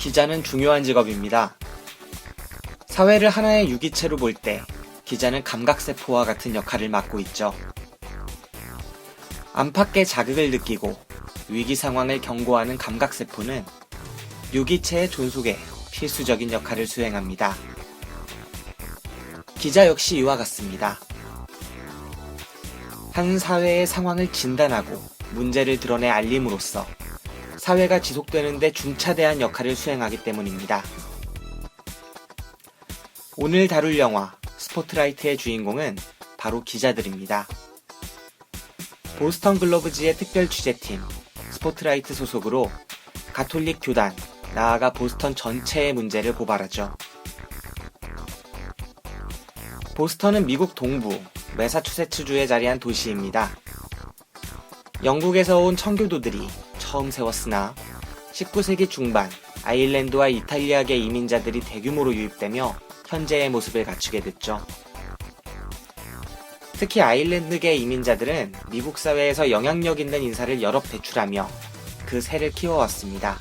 기자는 중요한 직업입니다. 사회를 하나의 유기체로 볼 때 기자는 감각세포와 같은 역할을 맡고 있죠. 안팎의 자극을 느끼고 위기 상황을 경고하는 감각세포는 유기체의 존속에 필수적인 역할을 수행합니다. 기자 역시 이와 같습니다. 한 사회의 상황을 진단하고 문제를 드러내 알림으로써 사회가 지속되는 데 중차대한 역할을 수행하기 때문입니다. 오늘 다룰 영화 스포트라이트의 주인공은 바로 기자들입니다. 보스턴 글로브지의 특별 취재팀 스포트라이트 소속으로 가톨릭 교단, 나아가 보스턴 전체의 문제를 고발하죠. 보스턴은 미국 동부 매사추세츠주에 자리한 도시입니다. 영국에서 온 청교도들이 처음 세웠으나 19세기 중반 아일랜드와 이탈리아계 이민자들이 대규모로 유입되며 현재의 모습을 갖추게 됐죠. 특히 아일랜드계 이민자들은 미국 사회에서 영향력 있는 인사를 여럿 배출하며 그 세를 키워왔습니다.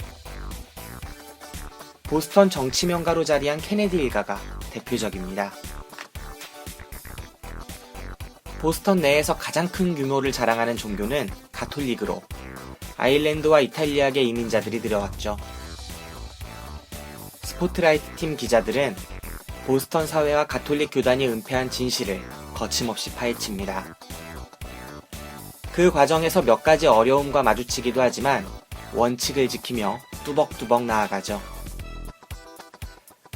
보스턴 정치명가로 자리한 케네디 일가가 대표적입니다. 보스턴 내에서 가장 큰 규모를 자랑하는 종교는 가톨릭으로 아일랜드와 이탈리아계 이민자들이 들여왔죠. 스포트라이트 팀 기자들은 보스턴 사회와 가톨릭 교단이 은폐한 진실을 거침없이 파헤칩니다. 그 과정에서 몇 가지 어려움과 마주치기도 하지만 원칙을 지키며 뚜벅뚜벅 나아가죠.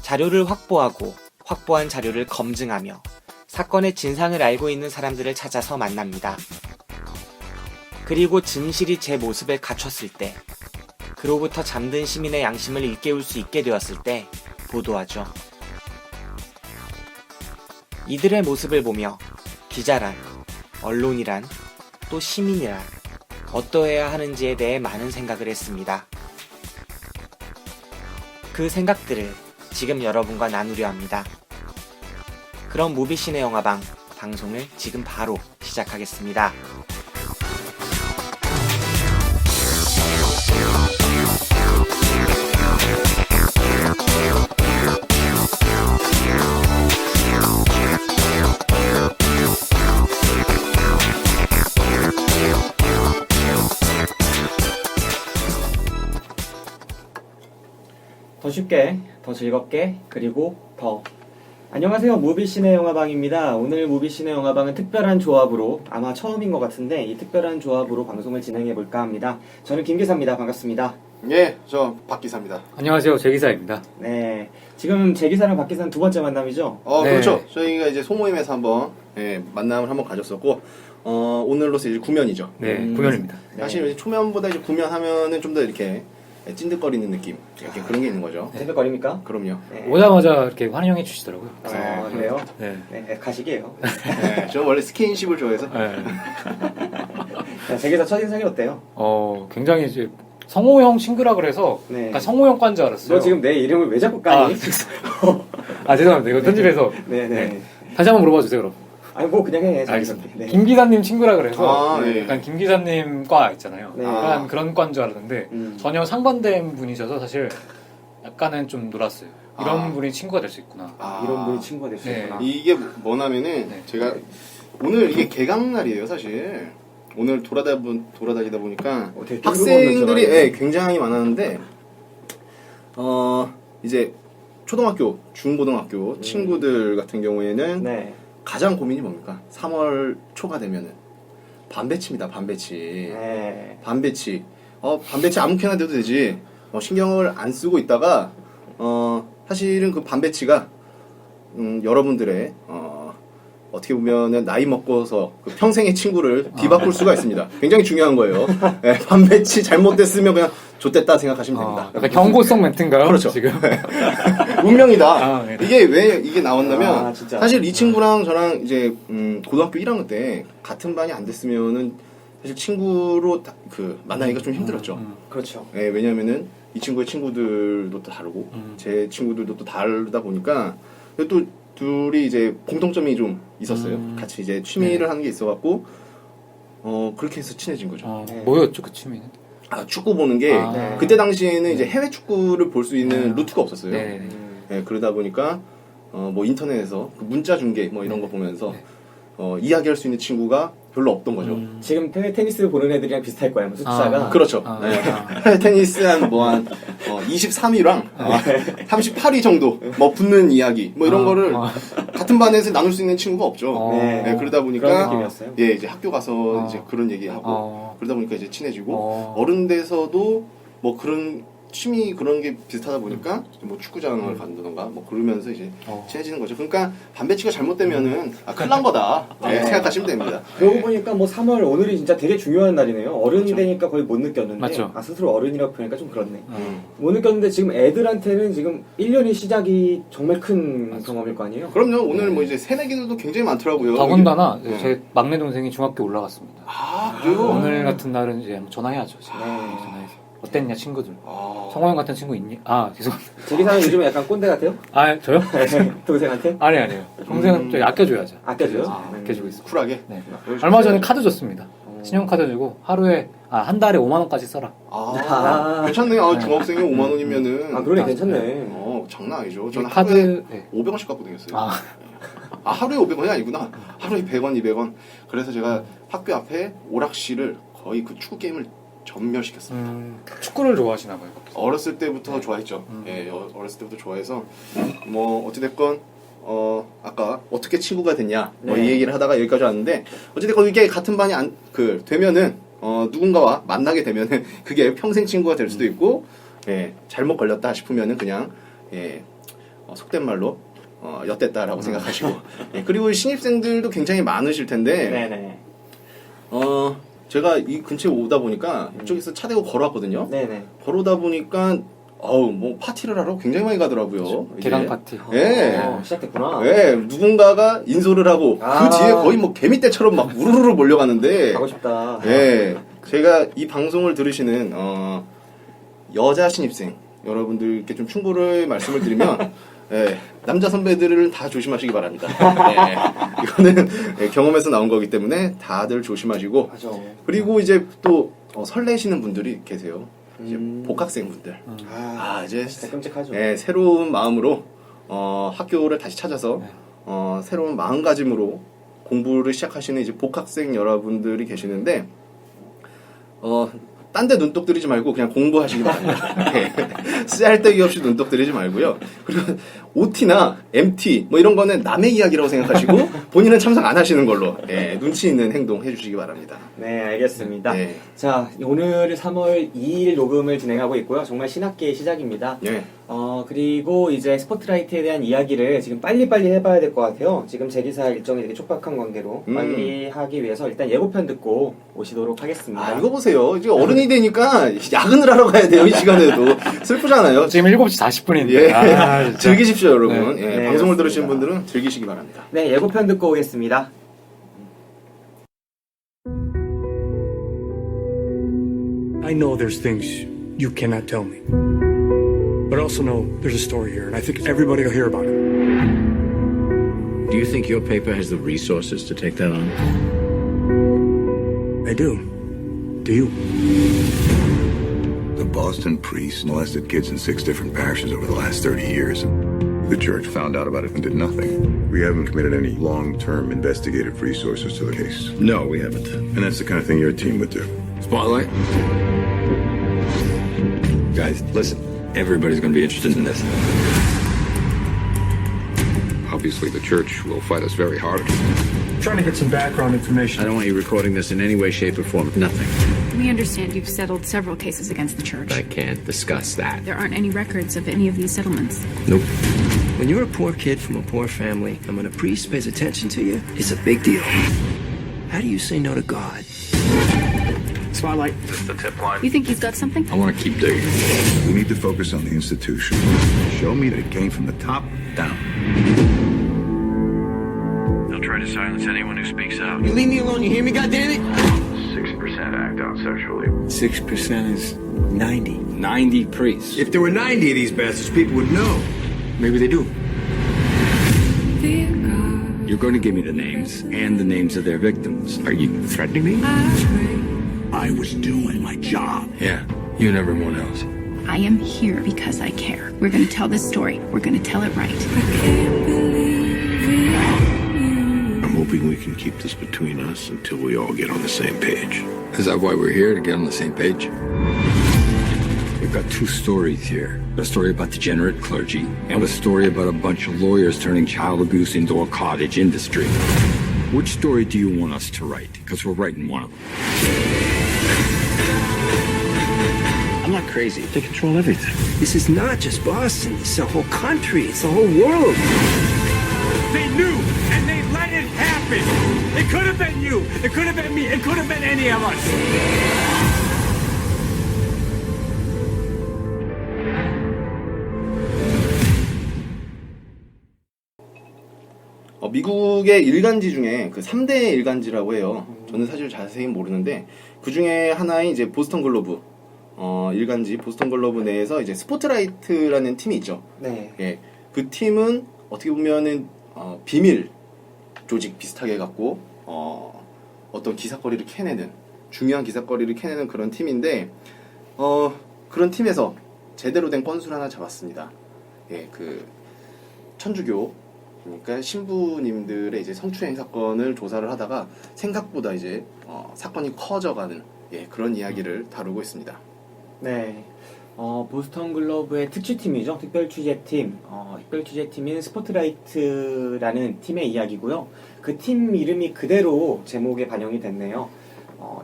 자료를 확보하고 확보한 자료를 검증하며 사건의 진상을 알고 있는 사람들을 찾아서 만납니다. 그리고 진실이 제 모습을 갖췄을 때, 그로부터 잠든 시민의 양심을 일깨울 수 있게 되었을 때 보도하죠. 이들의 모습을 보며 기자란, 언론이란, 또 시민이란 어떠해야 하는지에 대해 많은 생각을 했습니다. 그 생각들을 지금 여러분과 나누려 합니다. 그럼 무비신의 영화방 방송을 지금 바로 시작하겠습니다. 더 쉽게, 더 즐겁게, 그리고 더. 안녕하세요. 무비신의 영화방입니다. 오늘 무비신의 영화방은 특별한 조합으로, 아마 처음인 것 같은데 이 특별한 조합으로 방송을 진행해볼까 합니다. 저는 김 기사입니다. 반갑습니다. 예, 저 박 기사입니다. 안녕하세요. 제 기사입니다. 네, 지금 제 기사랑 박 기사는 두 번째 만남이죠? 네. 그렇죠. 저희가 이제 소모임에서 한번 만남을 한번 가졌었고, 오늘로서 이제 구면이죠. 네, 구면입니다. 네. 사실 이제 초면보다 이제 구면하면은 좀 더 이렇게 찐득거리는 느낌, 이렇게 그런 게 있는 거죠. 생각거립니까? 그럼요. 네. 오자마자 이렇게 환영해 주시더라고요. 아, 그래요? 네. 네, 가시게요. 네, 저 원래 스킨십을 좋아해서. 네. 제 기사 첫인상이 어때요? 굉장히 이제 성호형 친구라 그래서 네. 약간 성호형 과인 줄 알았어요. 너 지금 내 이름을 왜 자꾸 까니? 죄송합니다. 이거 편집해서. 네네. 다시 한번 물어봐 주세요, 그럼. 아니, 뭐 그냥 해. 알겠습니다. 네. 김 기사님 친구라 그래서 네. 약간 김 기사님 과 있잖아요. 네. 약간 그런 과인 줄 알았는데 전혀 상반된 분이셔서 사실 약간은 좀 놀랐어요. 이런 분이 친구가 될 수 있구나. 이런 분이 친구가 될 수 네. 있구나. 이게 뭐냐면은 네. 제가 오늘 이게 개강날이에요, 사실. 오늘 돌아다니다 보니까 되게 학생들이 뜬금없는 굉장히 많았는데 이제 초등학교, 중고등학교 친구들 같은 경우에는 네. 가장 고민이 뭡니까? 3월 초가 되면은 반배치입니다. 반배치. 네. 반배치. 반배치 아무렇게나 돼도 되지. 신경을 안 쓰고 있다가 사실은 그 반배치가 여러분들의 어떻게 보면은 나이 먹고서 그 평생의 친구를 뒤바꿀 수가 있습니다. 굉장히 중요한 거예요. 네, 반배치 잘못됐으면 그냥 좆됐다 생각하시면 됩니다. 약간 경고성 멘트인가요? 그렇죠. 지금. 운명이다. 네. 이게 왜 이게 나왔냐면 진짜. 사실 이 친구랑 저랑 이제 고등학교 1학년 때 같은 반이 안 됐으면은 사실 친구로 만나기가 좀 힘들었죠. 그렇죠. 네, 왜냐면은 이 친구의 친구들도 또 다르고 제 친구들도 또 다르다 보니까 또 둘이 이제 공통점이 좀 있었어요. 같이 이제 취미를 하는 게 있어갖고 그렇게 해서 친해진 거죠. 네. 뭐였죠, 그 취미는? 축구 보는 게 아. 그때 당시에는 이제 해외 축구를 볼 수 있는 루트가 없었어요. 네. 네, 그러다 보니까 뭐 인터넷에서 그 문자 중계 뭐 이런 거 보면서 네. 이야기할 수 있는 친구가 별로 없던 거죠. 지금 해외 테니스 보는 애들이랑 비슷할 거야. 뭐 숫자가. 그렇죠. 아. 네. 해외 테니스 한 23위랑 38위 정도 뭐 붙는 이야기 뭐 이런 거를 같은 반에서 나눌 수 있는 친구가 없죠. 네. 네, 그러다 그런 보니까 느낌이었어요. 예, 이제 학교 가서 이제 그런 얘기하고 그러다 보니까 이제 친해지고 어른 돼서도 뭐 그런 취미 그런 게 비슷하다 보니까 뭐 축구장을 간다던가 뭐 그러면서 이제 친해지는 거죠. 그러니까 반배치가 잘못되면은 큰일 난 거다. 네, 생각하시면 됩니다. 그러고 보니까 뭐 3월 오늘이 진짜 되게 중요한 날이네요. 어른 그렇죠. 되니까 거의 못 느꼈는데 맞죠. 스스로 어른이라고 표현하니까 좀 그렇네. 못 느꼈는데 지금 애들한테는 지금 1년이 시작이 정말 큰 경험일 거 아니에요? 그럼요. 오늘 뭐 이제 새내기들도 굉장히 많더라고요. 더군다나 네. 제 막내 동생이 중학교 올라갔습니다. 그래요? 오늘 같은 날은 이제 한번 전화해야죠. 지금. 네. 전화해서 어땠냐 친구들. 아. 성호 형 같은 친구 있니? 죄송합니다. 제기사는 요즘에 약간 꼰대 같아요? 저요? 동생한테? 아니에요. 동생은 좀 아껴줘야죠. 아껴줘요? 아껴주고 있습니다. 쿨하게. 네. 얼마 전에 카드 줬습니다. 신용카드 주고 하루에 한 달에 5만 원까지 써라. 괜찮네요. 네. 중학생이 5만 원이면은. 그러네, 괜찮네. 장난 아니죠. 저는 카드 하루에 네. 500원씩 갖고 다녔어요. 하루에 500원이 아니구나. 하루에 100원, 200원. 그래서 제가 학교 앞에 오락실을 거의 그 축구 게임을 전멸시켰습니다. 축구를 좋아하시나 봐요. 어렸을 때부터 좋아했죠. 예, 어렸을 때부터 좋아해서 뭐 어찌됐건 아까 어떻게 친구가 됐냐 뭐 이 얘기를 하다가 여기까지 왔는데 어찌됐건 이게 같은 반이 되면은 누군가와 만나게 되면은 그게 평생 친구가 될 수도 있고 잘못 걸렸다 싶으면은 그냥 속된 말로 엿됐다라고 생각하시고 그리고 신입생들도 굉장히 많으실 텐데 네네. 제가 이 근처에 오다 보니까 이쪽에서 차 대고 걸어왔거든요. 네네. 걸어오다 보니까 뭐 파티를 하러 굉장히 많이 가더라고요. 개강 이제. 파티. 예. 시작됐구나. 예, 누군가가 인솔을 하고 그 뒤에 거의 뭐 개미떼처럼 막 우르르 몰려가는데 가고 싶다. 예. 제가 이 방송을 들으시는 여자 신입생 여러분들께 좀 충고를 말씀을 드리면 남자 선배들을 다 조심하시기 바랍니다. 이거는 경험에서 나온 거기 때문에 다들 조심하시고 맞아. 그리고 이제 또 설레시는 분들이 계세요. 이제 복학생분들. 이제 진짜 끔찍하죠. 새로운 마음으로 학교를 다시 찾아서 새로운 마음가짐으로 공부를 시작하시는 이제 복학생 여러분들이 계시는데 딴 데 눈독 들이지 말고 그냥 공부하시기 바랍니다. 쓰잘데기 없이 눈독 들이지 말고요. 그리고 OT나 MT 뭐 이런 거는 남의 이야기라고 생각하시고 본인은 참석 안 하시는 걸로 눈치 있는 행동 해주시기 바랍니다. 네, 알겠습니다. 네. 자, 오늘 3월 2일 녹음을 진행하고 있고요. 정말 신학기의 시작입니다. 네. 그리고 이제 스포트라이트에 대한 이야기를 지금 빨리빨리 해봐야 될 것 같아요. 지금 제기사 일정이 되게 촉박한 관계로 빨리 하기 위해서 일단 예고편 듣고 오시도록 하겠습니다. 이거 보세요. 이제 어른이 되니까 야근을 하러 가야 돼요. 이 시간에도. 슬프잖아요. 지금 7시 40분인데. 예. 즐기십시오, 여러분. 네. 예, 네, 방송을 그렇습니다. 들으시는 분들은 즐기시기 바랍니다. 네, 예고편 듣고 오겠습니다. I know there's things you cannot tell me. But I also know there's a story here, and I think everybody will hear about it. Do you think your paper has the resources to take that on? I do. Do you? The Boston priests molested kids in 6 different parishes over the last 30 years. The church found out about it and did nothing. We haven't committed any long-term investigative resources to the case. No, we haven't. And that's the kind of thing your team would do. Spotlight? Guys, listen. Everybody's going to be interested in this. Obviously, the church will fight us very hard. Trying to get some background information. I don't want you recording this in any way, shape, or form. Nothing. We understand you've settled several cases against the church. I can't discuss that. There aren't any records of any of these settlements. Nope. When you're a poor kid from a poor family, and when a priest pays attention to you, it's a big deal. How do you say no to God? Spotlight. The tip line. You think he's got something? I want to keep digging. We need to focus on the institution. Show me that it came from the top down. They'll try to silence anyone who speaks out. You leave me alone, you hear me, goddammit? 6% act out sexually. 6% is 90. 90 priests. If there were 90 of these bastards, people would know. Maybe they do. You're going to give me the names and the names of their victims. Are you threatening me? I I was doing my job. Yeah, you and everyone else. I am here because I care. We're going to tell this story. We're going to tell it right. I'm hoping we can keep this between us until we all get on the same page. Is that why we're here, to get on the same page? We've got two stories here. A story about degenerate clergy, and a story about a bunch of lawyers turning child abuse into a cottage industry. Which story do you want us to write? Because we're writing one of them. I'm not crazy. They control everything. This is not just Boston. It's the whole country. It's the whole world. They knew, and they let it happen. It could have been you. It could have been me. It could have been any of us. 미국의 일간지 중에 그 3대 일간지라고 해요. 저는 사실 자세히 모르는데 그 중에 하나인 이제 보스턴 글로브 일간지 보스턴 글로브 내에서 이제 스포트라이트라는 팀이 있죠. 네. 예, 그 팀은 어떻게 보면은 비밀 조직 비슷하게 갖고 어떤 기사거리를 캐내는 중요한 기사거리를 캐내는 그런 팀인데 그런 팀에서 제대로 된 건수를 하나 잡았습니다. 예, 그 천주교 그러니까 신부님들의 이제 성추행 사건을 조사를 하다가 생각보다 이제 사건이 커져가는 그런 이야기를 다루고 있습니다. 네. 보스턴 글로브의 특수팀이죠. 특별취재팀. 특별취재팀인 스포트라이트라는 팀의 이야기고요. 그 팀 이름이 그대로 제목에 반영이 됐네요.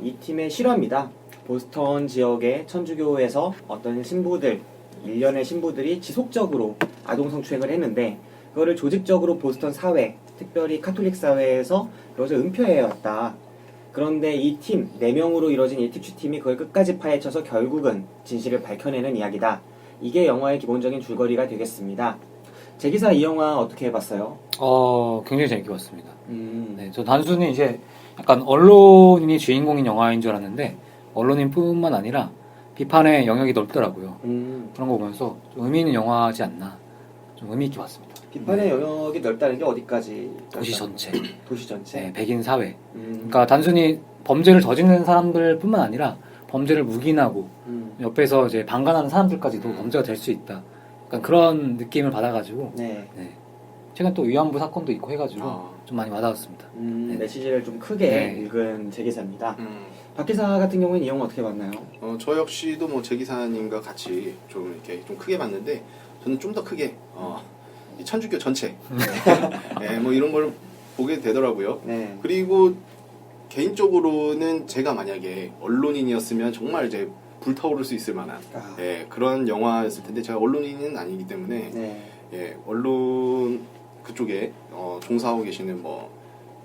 이 팀의 실화입니다. 보스턴 지역의 천주교에서 어떤 신부들, 일련의 신부들이 지속적으로 아동 성추행을 했는데 그거를 조직적으로 보스턴 사회, 특별히 카톨릭 사회에서 그것을 은폐해왔다. 그런데 이 팀, 4명으로 이루어진 이 특수팀이 그걸 끝까지 파헤쳐서 결국은 진실을 밝혀내는 이야기다. 이게 영화의 기본적인 줄거리가 되겠습니다. 제기사 이 영화 어떻게 해봤어요? 굉장히 재밌게 봤습니다. 네, 저 단순히 이제 약간 언론인이 주인공인 영화인 줄 알았는데 언론인뿐만 아니라 비판의 영역이 넓더라고요. 그런 거 보면서 좀 의미 있는 영화지 않나, 좀 의미 있게 봤습니다. 비판의 영역이 넓다는 게 어디까지? 도시 전체. 도시 전체? 네, 백인 사회. 그러니까 단순히 범죄를 저지르는 사람들뿐만 아니라 범죄를 묵인하고 옆에서 이제 방관하는 사람들까지도 범죄가 될 수 있다. 약간 그런 느낌을 받아가지고 네. 최근 또 위안부 사건도 있고 해가지고 좀 많이 와닿았습니다. 네. 메시지를 좀 크게 네. 읽은 제기사입니다. 박 기사 같은 경우는 이 영화 어떻게 봤나요? 저 역시도 뭐 제기사님과 같이 좀 이렇게 좀 크게 봤는데 저는 좀 더 크게 이 천주교 전체 뭐 이런 걸 보게 되더라고요. 네. 그리고 개인적으로는 제가 만약에 언론인이었으면 정말 이제 불타오를 수 있을 만한 그런 영화였을 텐데 제가 언론인은 아니기 때문에 네. 언론 그쪽에 종사하고 계시는 뭐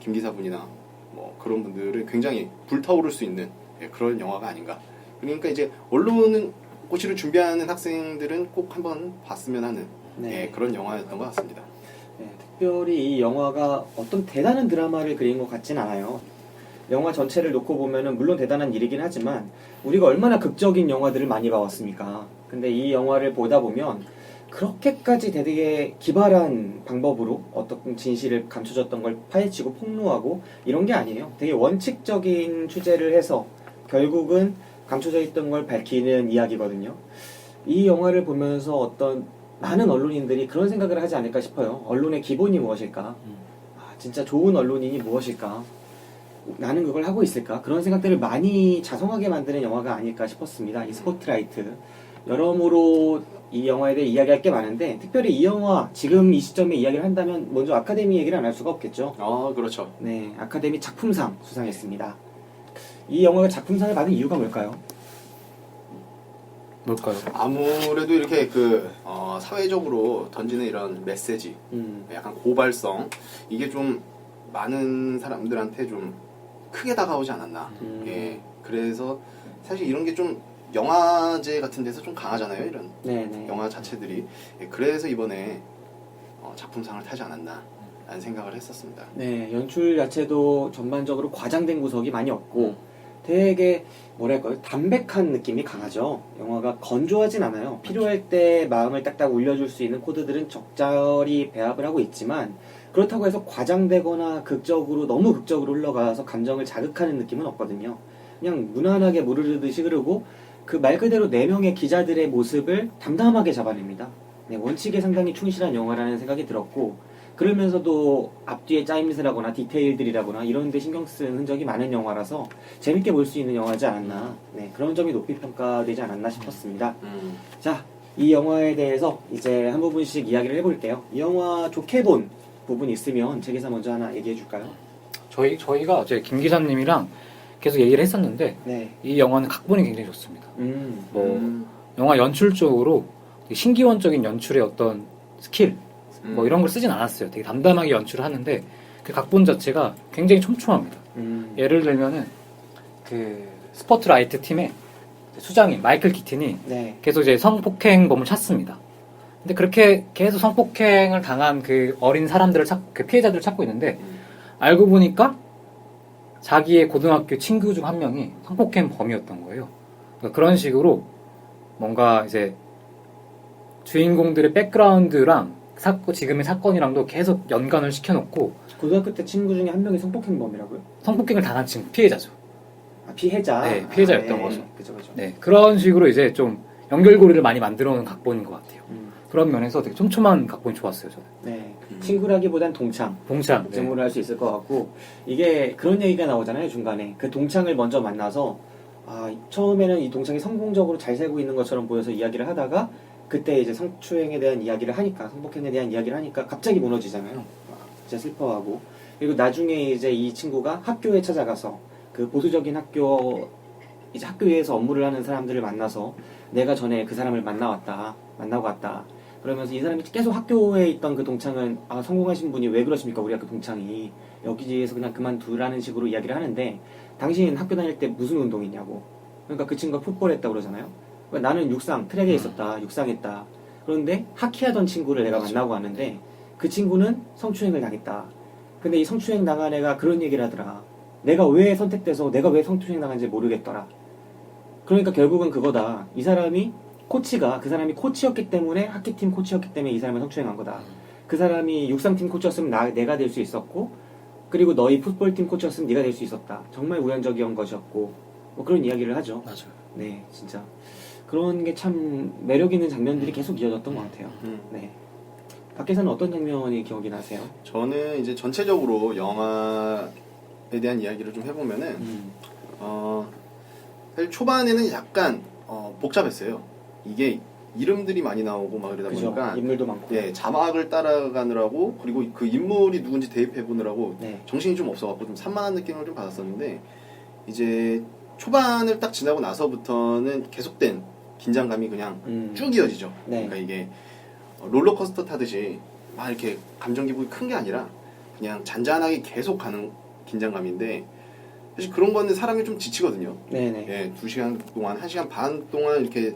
김 기사분이나 뭐 그런 분들은 굉장히 불타오를 수 있는 그런 영화가 아닌가. 그러니까 이제 언론은 고시를 준비하는 학생들은 꼭 한번 봤으면 하는 그런 영화였던 것 같습니다. 네, 특별히 이 영화가 어떤 대단한 드라마를 그린 것 같진 않아요. 영화 전체를 놓고 보면은 물론 대단한 일이긴 하지만 우리가 얼마나 극적인 영화들을 많이 봐왔습니까? 근데 이 영화를 보다 보면 그렇게까지 되게 기발한 방법으로 어떤 진실을 감춰졌던 걸 파헤치고 폭로하고 이런 게 아니에요. 되게 원칙적인 취재를 해서 결국은 감춰져 있던 걸 밝히는 이야기거든요. 이 영화를 보면서 어떤 많은 언론인들이 그런 생각을 하지 않을까 싶어요. 언론의 기본이 무엇일까? 진짜 좋은 언론인이 무엇일까? 나는 그걸 하고 있을까? 그런 생각들을 많이 자성하게 만드는 영화가 아닐까 싶었습니다. 이 스포트라이트. 여러모로 이 영화에 대해 이야기할 게 많은데 특별히 이 영화 지금 이 시점에 이야기를 한다면 먼저 아카데미 얘기를 안 할 수가 없겠죠. 그렇죠. 네, 아카데미 작품상 수상했습니다. 이 영화가 작품상을 받은 이유가 뭘까요? 뭘까요? 아무래도 이렇게 사회적으로 던지는 이런 메시지, 약간 고발성 이게 좀 많은 사람들한테 좀 크게 다가오지 않았나. 그래서 사실 이런 게 좀 영화제 같은 데서 좀 강하잖아요. 이런 네네. 영화 자체들이. 그래서 이번에 작품상을 타지 않았나 라는 생각을 했었습니다. 네, 연출 자체도 전반적으로 과장된 구석이 많이 없고 되게 뭐랄까요, 담백한 느낌이 강하죠. 영화가 건조하진 않아요. 필요할 때 마음을 딱딱 울려줄 수 있는 코드들은 적절히 배합을 하고 있지만 그렇다고 해서 과장되거나 너무 극적으로 흘러가서 감정을 자극하는 느낌은 없거든요. 그냥 무난하게 물 흐르듯이 흐르고 그 말 그대로 4명의 기자들의 모습을 담담하게 잡아냅니다. 네, 원칙에 상당히 충실한 영화라는 생각이 들었고 그러면서도 앞뒤에 짜임새라거나 디테일들이라거나 이런 데 신경 쓴 흔적이 많은 영화라서 재밌게 볼 수 있는 영화지 않았나. 네, 그런 점이 높이 평가되지 않았나 싶었습니다. 자, 이 영화에 대해서 이제 한 부분씩 이야기를 해볼게요. 이 영화 좋게 본 부분 있으면 제 기사 먼저 하나 얘기해 줄까요? 저희가 어제 김 기자님이랑 계속 얘기를 했었는데 네. 이 영화는 각본이 굉장히 좋습니다. 영화 연출적으로 되게 신기원적인 연출의 어떤 스킬 뭐 이런 걸 쓰진 않았어요. 되게 담담하게 연출을 하는데 그 각본 자체가 굉장히 촘촘합니다. 예를 들면은 그 스포트라이트 팀의 수장인 마이클 키튼이 네. 계속 이제 성폭행범을 찾습니다. 근데 그렇게 계속 성폭행을 당한 그 어린 사람들을 그 피해자들을 찾고 있는데 알고 보니까 자기의 고등학교 친구 중 한 명이 성폭행범이었던 거예요. 그러니까 그런 식으로 뭔가 이제 주인공들의 백그라운드랑 지금의 사건이랑도 계속 연관을 시켜놓고 고등학교 때 친구 중에 한 명이 성폭행범이라고요? 성폭행을 당한 친구, 피해자죠. 아, 피해자? 네, 피해자였던 네. 거죠. 그죠. 네, 그런 식으로 이제 좀 연결고리를 많이 만들어 놓은 각본인 것 같아요. 그런 면에서 되게 촘촘한 각본이 좋았어요, 저는. 네. 친구라기보단 동창. 동창. 제목을 할 수 있을 것 같고, 이게 그런 얘기가 나오잖아요, 중간에. 그 동창을 먼저 만나서, 처음에는 이 동창이 성공적으로 잘 살고 있는 것처럼 보여서 이야기를 하다가, 그때 이제 성추행에 대한 이야기를 하니까, 성폭행에 대한 이야기를 하니까 갑자기 무너지잖아요. 진짜 슬퍼하고. 그리고 나중에 이제 이 친구가 학교에 찾아가서, 그 보수적인 학교, 이제 학교에서 업무를 하는 사람들을 만나서, 내가 전에 그 사람을 만나고 왔다. 그러면서 이 사람이 계속 학교에 있던 그 동창은 성공하신 분이 왜 그러십니까? 우리 학교 동창이 여기에서 그냥 그만두라는 식으로 이야기를 하는데 당신 학교 다닐 때 무슨 운동했냐고. 그러니까 그 친구가 풋볼했다고 그러잖아요. 그러니까 나는 육상 트랙에 있었다. 육상했다. 그런데 하키하던 친구를 내가 만나고 왔는데 그 친구는 성추행을 당했다. 근데 이 성추행 당한 애가 그런 얘기를 하더라. 내가 왜 선택돼서 내가 왜 성추행 당한지 모르겠더라. 그러니까 결국은 그거다. 이 사람이 그 사람이 코치였기 때문에 하키팀 코치였기 때문에 이 사람을 성추행한 거다. 그 사람이 육상팀 코치였으면 내가 될 수 있었고 그리고 너희 풋볼팀 코치였으면 네가 될 수 있었다. 정말 우연적인 것이었고 뭐 그런 이야기를 하죠. 맞아요. 네, 진짜 그런 게 참 매력 있는 장면들이 계속 이어졌던 것 같아요. 네. 밖에서는 어떤 장면이 기억이 나세요? 저는 이제 전체적으로 영화에 대한 이야기를 좀 해보면은 사실 초반에는 약간 복잡했어요. 이게 이름들이 많이 나오고 막 그러다 그죠. 보니까 인물도 많고. 예, 자막을 따라가느라고 그리고 그 인물이 누군지 대입해 보느라고 네. 정신이 좀 없어갖고 좀 산만한 느낌을 좀 받았었는데 이제 초반을 딱 지나고 나서부터는 계속된 긴장감이 그냥 쭉 이어지죠. 네. 그러니까 이게 롤러코스터 타듯이 막 이렇게 감정 기복이 큰 게 아니라 그냥 잔잔하게 계속 가는 긴장감인데 사실 그런 거는 사람이 좀 지치거든요. 네네. 예, 2시간 동안, 1시간 반 동안 이렇게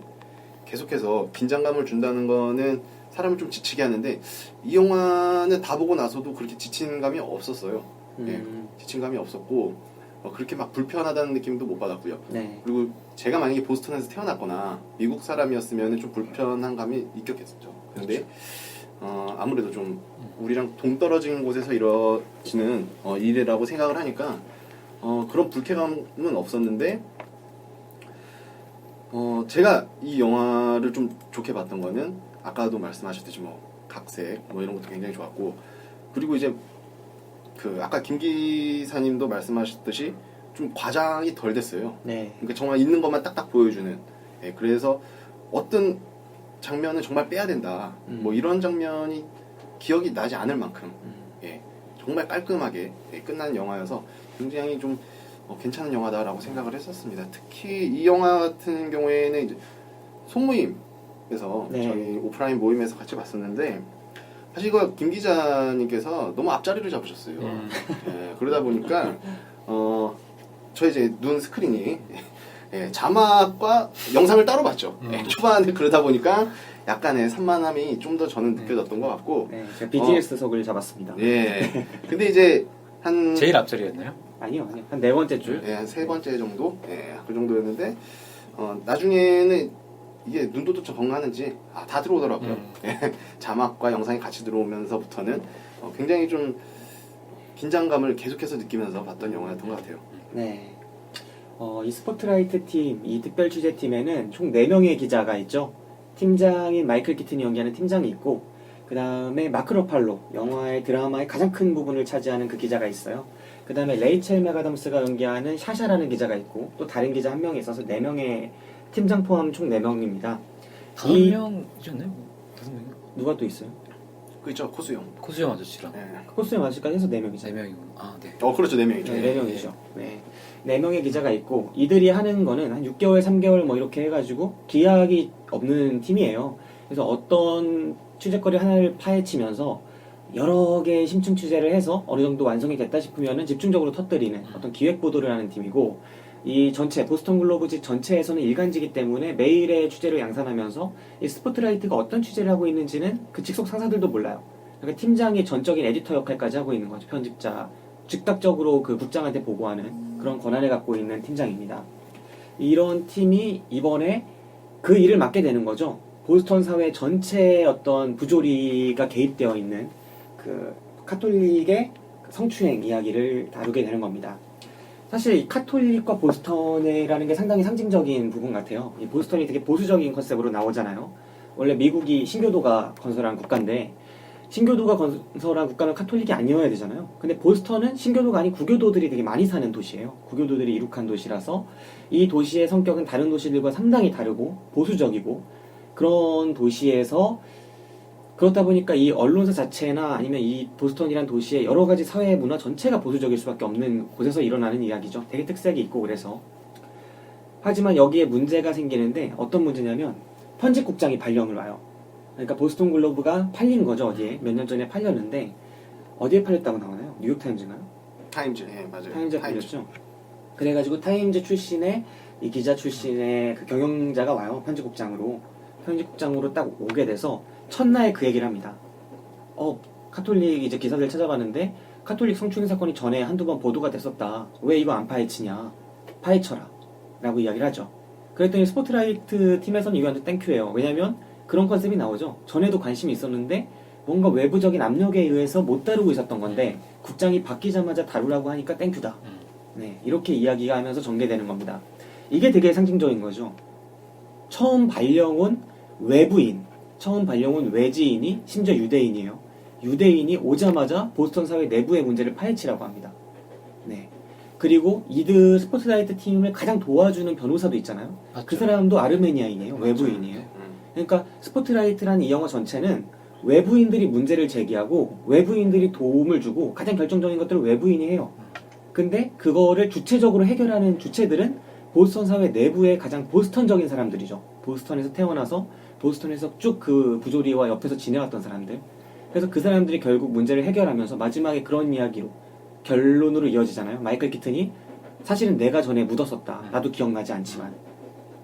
계속해서 긴장감을 준다는 거는 사람을 좀 지치게 하는데 이 영화는 다 보고 나서도 그렇게 지친 감이 없었어요. 예, 지친 감이 없었고 그렇게 막 불편하다는 느낌도 못 받았고요. 네. 그리고 제가 만약에 보스턴에서 태어났거나 미국 사람이었으면 좀 불편한 감이 있겠죠. 그런데 아무래도 좀 우리랑 동떨어진 곳에서 이루어지는 일이라고 생각을 하니까 그런 불쾌감은 없었는데 제가 이 영화를 좀 좋게 봤던 거는 아까도 말씀하셨듯이 뭐 각색 뭐 이런 것도 굉장히 좋았고 그리고 이제 그 아까 김 기사님도 말씀하셨듯이 좀 과장이 덜 됐어요. 네. 그러니까 정말 있는 것만 딱딱 보여주는. 예, 그래서 어떤 장면은 정말 빼야 된다. 뭐 이런 장면이 기억이 나지 않을 만큼 예, 정말 깔끔하게 끝난 영화여서 굉장히 좀 괜찮은 영화다라고 생각을 했었습니다. 특히 이 영화 같은 경우에는 이제 소모임에서 네. 저희 오프라인 모임에서 같이 봤었는데 사실 이거 김 기자님께서 너무 앞자리를 잡으셨어요. 예, 그러다 보니까 저희 이제 눈 스크린이 자막과 영상을 따로 봤죠. 초반에 그러다 보니까 약간의 산만함이 좀 더 저는 느껴졌던 것 같고. 네, 제가 BTS석을 잡았습니다. 예. 근데 이제 한 제일 앞자리였나요? 아니요. 한 4번째 줄. 예, 한 3번째 정도? 예, 그 정도였는데 나중에는 이게 눈도 좀 건강하는지 다 들어오더라고요. 예, 자막과 영상이 같이 들어오면서부터는 굉장히 좀 긴장감을 계속해서 느끼면서 봤던 영화였던 것 같아요. 네. 이 스포트라이트 팀, 이 특별 취재팀에는 총 4명의 기자가 있죠. 팀장인 마이클 키튼이 연기하는 팀장이 있고, 그 다음에 마크 러팔로, 영화의 드라마의 가장 큰 부분을 차지하는 그 기자가 있어요. 그 다음에 레이첼 맥아담스가 연기하는 샤샤라는 기자가 있고, 또 다른 기자 1명이 있어서 4명의 팀장 포함 총 4명입니다. 5명이잖아요? 5명? 누가 또 있어요? 그죠 코수영. 코수영 아저씨랑. 네. 코스염 아저씨까지 해서 4명이죠. 4명이구나. 아, 네. 그렇죠 4명이죠. 네, 4명이죠. 네. 4명의 기자가 있고, 이들이 하는 거는 한 6개월, 3개월 뭐 이렇게 해가지고 기약이 없는 팀이에요. 그래서 어떤 취재거리 하나를 파헤치면서 여러 개의 심층 취재를 해서 어느 정도 완성이 됐다 싶으면은 집중적으로 터뜨리는 어떤 기획 보도를 하는 팀이고, 이 전체 보스턴 글로브지 전체에서는 일간지기 때문에 매일의 취재를 양산하면서 이 스포트라이트가 어떤 취재를 하고 있는지는 그 직속 상사들도 몰라요. 그러니까 팀장이 전적인 에디터 역할까지 하고 있는 거죠. 편집자, 즉각적으로 그 국장한테 보고하는 그런 권한을 갖고 있는 팀장입니다. 이런 팀이 이번에 그 일을 맡게 되는 거죠. 보스턴 사회 전체의 어떤 부조리가 개입되어 있는 그 카톨릭의 성추행 이야기를 다루게 되는 겁니다. 사실 이 카톨릭과 보스턴이라는 게 상당히 상징적인 부분 같아요. 이 보스턴이 되게 보수적인 컨셉으로 나오잖아요. 원래 미국이 신교도가 건설한 국가인데, 신교도가 건설한 국가는 카톨릭이 아니어야 되잖아요. 근데 보스턴은 신교도가 아닌 구교도들이 되게 많이 사는 도시예요. 구교도들이 이룩한 도시라서 이 도시의 성격은 다른 도시들과 상당히 다르고 보수적이고, 그런 도시에서 그렇다 보니까 이 언론사 자체나 아니면 이 보스턴이란 도시의 여러 가지 사회 문화 전체가 보수적일 수밖에 없는 곳에서 일어나는 이야기죠. 되게 특색이 있고 그래서. 하지만 여기에 문제가 생기는데, 어떤 문제냐면 편집국장이 발령을 와요. 그러니까 보스턴 글로브가 팔린 거죠. 어디에 몇 년 전에 팔렸는데, 어디에 팔렸다고 나오나요? 뉴욕타임즈인가요? 타임즈, 예 맞아요. 타임즈에 팔렸죠. 그래가지고 타임즈 출신의 이 기자 출신의 그 경영자가 와요. 편집국장으로 딱 오게 돼서 첫날 그 얘기를 합니다. 카톨릭 이제 기사들 찾아봤는데 카톨릭 성추행 사건이 전에 한두 번 보도가 됐었다. 왜 이거 안 파헤치냐? 파헤쳐라. 라고 이야기를 하죠. 그랬더니 스포트라이트 팀에서는 이거한테 땡큐예요. 왜냐면 그런 컨셉이 나오죠. 전에도 관심이 있었는데 뭔가 외부적인 압력에 의해서 못 다루고 있었던 건데 국장이 바뀌자마자 다루라고 하니까 땡큐다. 네, 이렇게 이야기가 하면서 전개되는 겁니다. 이게 되게 상징적인 거죠. 처음 발령온 외부인, 처음 발령온 외지인이 심지어 유대인이에요. 유대인이 오자마자 보스턴 사회 내부의 문제를 파헤치라고 합니다. 네. 그리고 이들 스포트라이트 팀을 가장 도와주는 변호사도 있잖아요. 맞죠. 그 사람도 아르메니아인이에요. 외부인이에요. 그러니까 스포트라이트라는 이 영화 전체는 외부인들이 문제를 제기하고 외부인들이 도움을 주고 가장 결정적인 것들을 외부인이 해요. 근데 그거를 주체적으로 해결하는 주체들은 보스턴 사회 내부의 가장 보스턴적인 사람들이죠. 보스턴에서 태어나서 보스턴에서 쭉 그 부조리와 옆에서 지내왔던 사람들. 그래서 그 사람들이 결국 문제를 해결하면서 마지막에 그런 이야기로 결론으로 이어지잖아요. 마이클 키튼이 사실은 내가 전에 묻었었다. 나도 기억나지 않지만.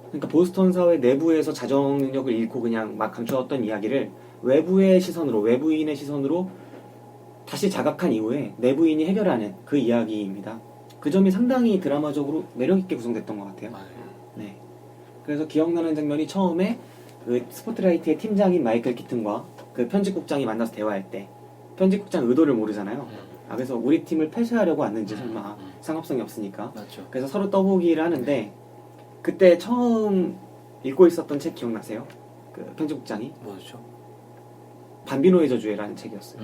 그러니까 보스턴 사회 내부에서 자정 능력을 잃고 그냥 막 감추었던 이야기를 외부의 시선으로, 외부인의 시선으로 다시 자각한 이후에 내부인이 해결하는 그 이야기입니다. 그 점이 상당히 드라마적으로 매력있게 구성됐던 것 같아요. 네. 그래서 기억나는 장면이 처음에 그 스포트라이트의 팀장인 마이클 키튼과 그 편집국장이 만나서 대화할 때, 편집국장 의도를 모르잖아요. 그래서 우리 팀을 폐쇄하려고 왔는지 설마, 상업성이 없으니까. 맞죠. 그래서 서로 떠보기를 하는데, 그때 처음 읽고 있었던 책 기억나세요? 그 편집국장이 뭐죠? 밤비노의 저주에라는 책이었어요.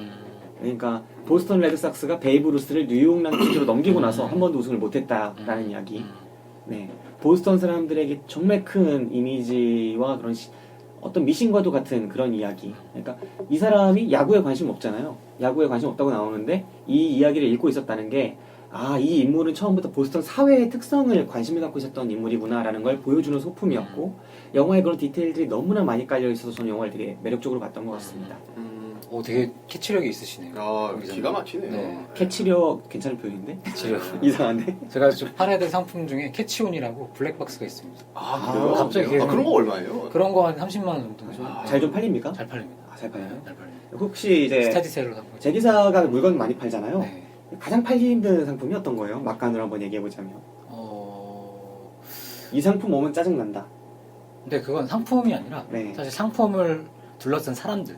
그러니까 보스턴 레드삭스가 베이브 루스를 뉴욕 양키즈로 넘기고 나서 한 번도 우승을 못했다라는 이야기. 네, 보스턴 사람들에게 정말 큰 이미지와 그런 어떤 미신과도 같은 그런 이야기. 그러니까 이 사람이 야구에 관심 없잖아요. 야구에 관심 없다고 나오는데 이 이야기를 읽고 있었다는 게, 이 인물은 처음부터 보스턴 사회의 특성을 관심을 갖고 있었던 인물이구나라는 걸 보여주는 소품이었고, 영화에 그런 디테일들이 너무나 많이 깔려 있어서 저는 영화를 되게 매력적으로 봤던 것 같습니다. 되게 캐치력이 있으시네요. 기가 막히네요. 네. 캐치력 괜찮은 표현인데? 캐치력. 이상한데? 제가 좀 팔아야 될 상품 중에 캐치온이라고 블랙박스가 있습니다. 그래요? 갑자기 그런 거 얼마예요? 그런 거 한 30만 원 정도. 잘 좀 팔립니까? 잘 팔립니다. 잘 팔려요? 잘 팔립니다. 혹시 이제 스타디셀러 상품. 제 기사가 물건 많이 팔잖아요. 네. 가장 팔기 힘든 상품이 어떤 거예요? 막간으로 한번 얘기해보자면. 이 상품 오면 짜증난다. 근데 그건 상품이 아니라 네. 사실 상품을 둘러싼 사람들,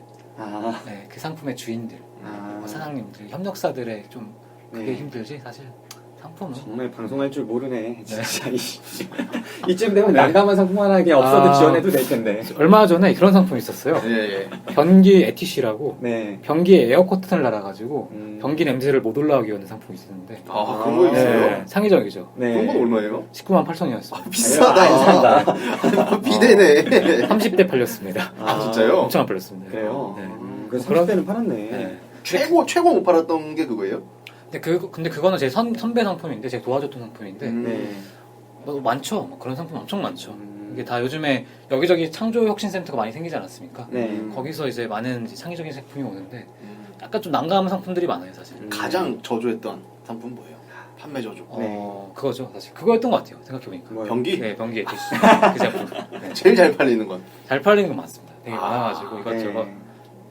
그 상품의 주인들, 아. 사장님들, 협력사들의 좀 그게 네. 힘들지 사실 상품은 정말 방송할 줄 모르네. 진짜 이쯤 되면 난감한 상품 하나 그냥 없어도 지원해도 될 텐데. 얼마 전에 그런 상품이 있었어요. 예. 변기 에티시라고 네. 변기에 에어 커튼을 달아가지고 변기 냄새를 못 올라오게 하는 상품이 있었는데 아, 그런 거 있어요? 네, 창의적이죠. 네. 그런 건 얼마예요? 198,000원이었어요. 비싸다. 안 비대네. 30대 팔렸습니다. 아, 진짜요? 엄청 안 팔렸습니다. 그래요? 네. 그래서 그런- 30대는 팔았네. 네. 최고 못 팔았던 게 그거예요? 근데 그거는 제 선배 상품인데 제가 도와줬던 상품인데 네. 뭐 많죠. 뭐 그런 상품 엄청 많죠. 이게 다 요즘에 여기저기 창조혁신센터가 많이 생기지 않았습니까? 네. 거기서 이제 많은 이제 창의적인 제품이 오는데 약간 좀 난감한 상품들이 많아요, 사실. 가장 저조했던 상품 뭐예요? 판매 저조. 그거죠, 사실. 그거였던 것 같아요, 생각해보니까. 뭐요? 변기? 네, 변기 에티시. 그 제품. 네. 제일 잘 팔리는 건. 잘 팔리는 건 맞습니다. 되게 많아가지고 네. 이것저것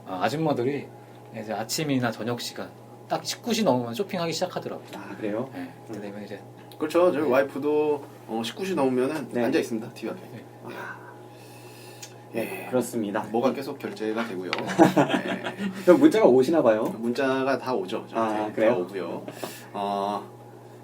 아줌마들이 이제 아침이나 저녁 시간 딱 19시 넘으면 쇼핑하기 시작하더라고요. 아, 그래요? 네, 그때 되면 이제 그렇죠. 저희 와이프도 19시 넘으면은 네. 앉아 있습니다. TV 앞에. 네. 예. 그렇습니다. 뭐가 계속 결제가 되고요. 예. 그럼 문자가 오시나 봐요? 문자가 다 오죠. 저한테. 아, 그래요? 다 오고요.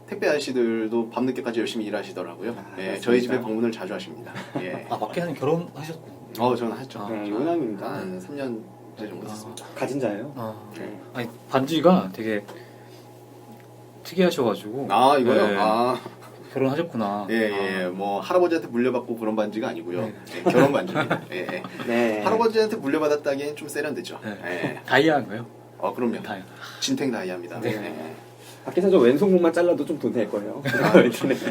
택배 아저씨들도 밤늦게까지 열심히 일하시더라고요. 예, 그렇습니까? 저희 집에 방문을 자주 하십니다. 예. 마케사님 결혼하셨고. 저는 했죠. 네, 요남입니다. 한 3년째 정도 됐습니다. 가진 자예요? 네. 아니 반지가 되게 특이하셔가지고. 이거요? 네. 예, 결혼하셨구나. 예. 뭐 할아버지한테 물려받고 그런 반지가 아니고요. 네. 예, 결혼 반지입니다. 예, 예. 네. 할아버지한테 물려받았다기엔 좀 세련되죠. 네. 예. 다이아인가요? 그럼요. 다이아. 진탱 다이아입니다. 네. 예. 밖에서 저 왼손목만 잘라도 좀 돈 될 거예요.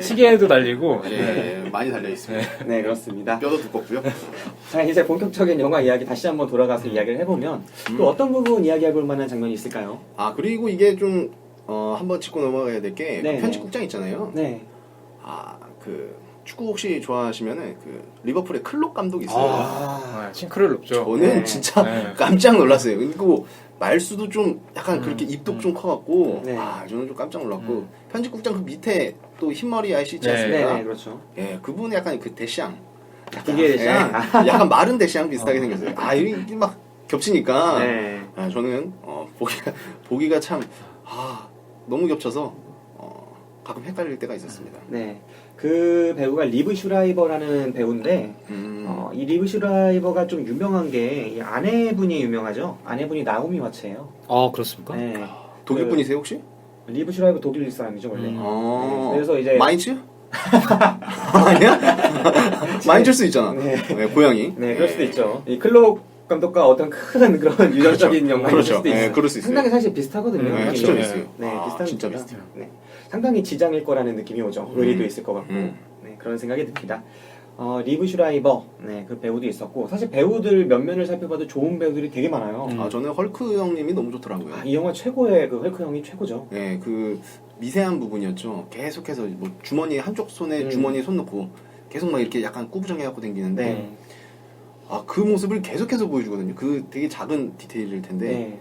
시계에도 달리고. 예, 많이 달려 있습니다. 네, 그렇습니다. 뼈도 두껍고요. 자, 이제 본격적인 영화 이야기 다시 한번 돌아가서 이야기를 해보면 또 어떤 부분 이야기해볼 만한 장면이 있을까요? 그리고 이게 좀 한번 짚고 넘어가야 될 게 네. 편집국장 있잖아요. 네. 그 축구 혹시 좋아하시면은 그 리버풀의 클롭 감독 있어요. 싱크를 높죠. 저는 네. 진짜 네. 깜짝 놀랐어요. 그리고 말수도 좀 약간 그렇게 입도 좀 커갖고 네. 저는 좀 깜짝 놀랐고 편집국장 그 밑에 또 흰머리 아저씨 있지 네. 않습니까? 네, 그렇죠. 예, 그분은 약간 그 대시앙. 기계 대시앙? 약간 마른 대시앙 비슷하게 생겼어요. 이게 막 겹치니까 네. 저는 보기가 참 너무 겹쳐서 가끔 헷갈릴 때가 있었습니다. 네. 그 배우가 리브 슈라이버라는 배우인데, 이 리브 슈라이버가 좀 유명한 게, 이 아내분이 유명하죠? 아내분이 나오미 와츠예요. 그렇습니까? 네. 독일 분이세요 혹시? 리브 슈라이버 독일 사람이죠, 원래. 네, 그래서 이제. 마인츠? 아니야? 마인츠일 수 있잖아. 네. 고양이. 네, 그럴 수도 있죠. 이 클롭 감독과 어떤 큰 그런 유전적인 연관이 그렇죠. 있을 수도 있어요. 그럴 수 있어요. 상당히 사실 비슷하거든요. 네, 느낌이. 진짜 비슷해요. 네, 비슷한 진짜 느낌이라. 비슷해요. 네. 상당히 지장일 거라는 느낌이 오죠. 의리도 있을 것 같고. 네, 그런 생각이 듭니다. 리브 슈라이버, 네, 그 배우도 있었고, 사실 배우들 면면을 살펴봐도 좋은 배우들이 되게 많아요. 저는 헐크 형님이 너무 좋더라고요. 이 영화 최고의 그 헐크 형이 최고죠. 네, 그 미세한 부분이었죠. 계속해서 뭐 주머니 한쪽 손에 주머니에 손 넣고 계속 막 이렇게 약간 꾸부정해갖고 다니는데 네. 그 모습을 계속해서 보여주거든요. 그 되게 작은 디테일일 텐데 네.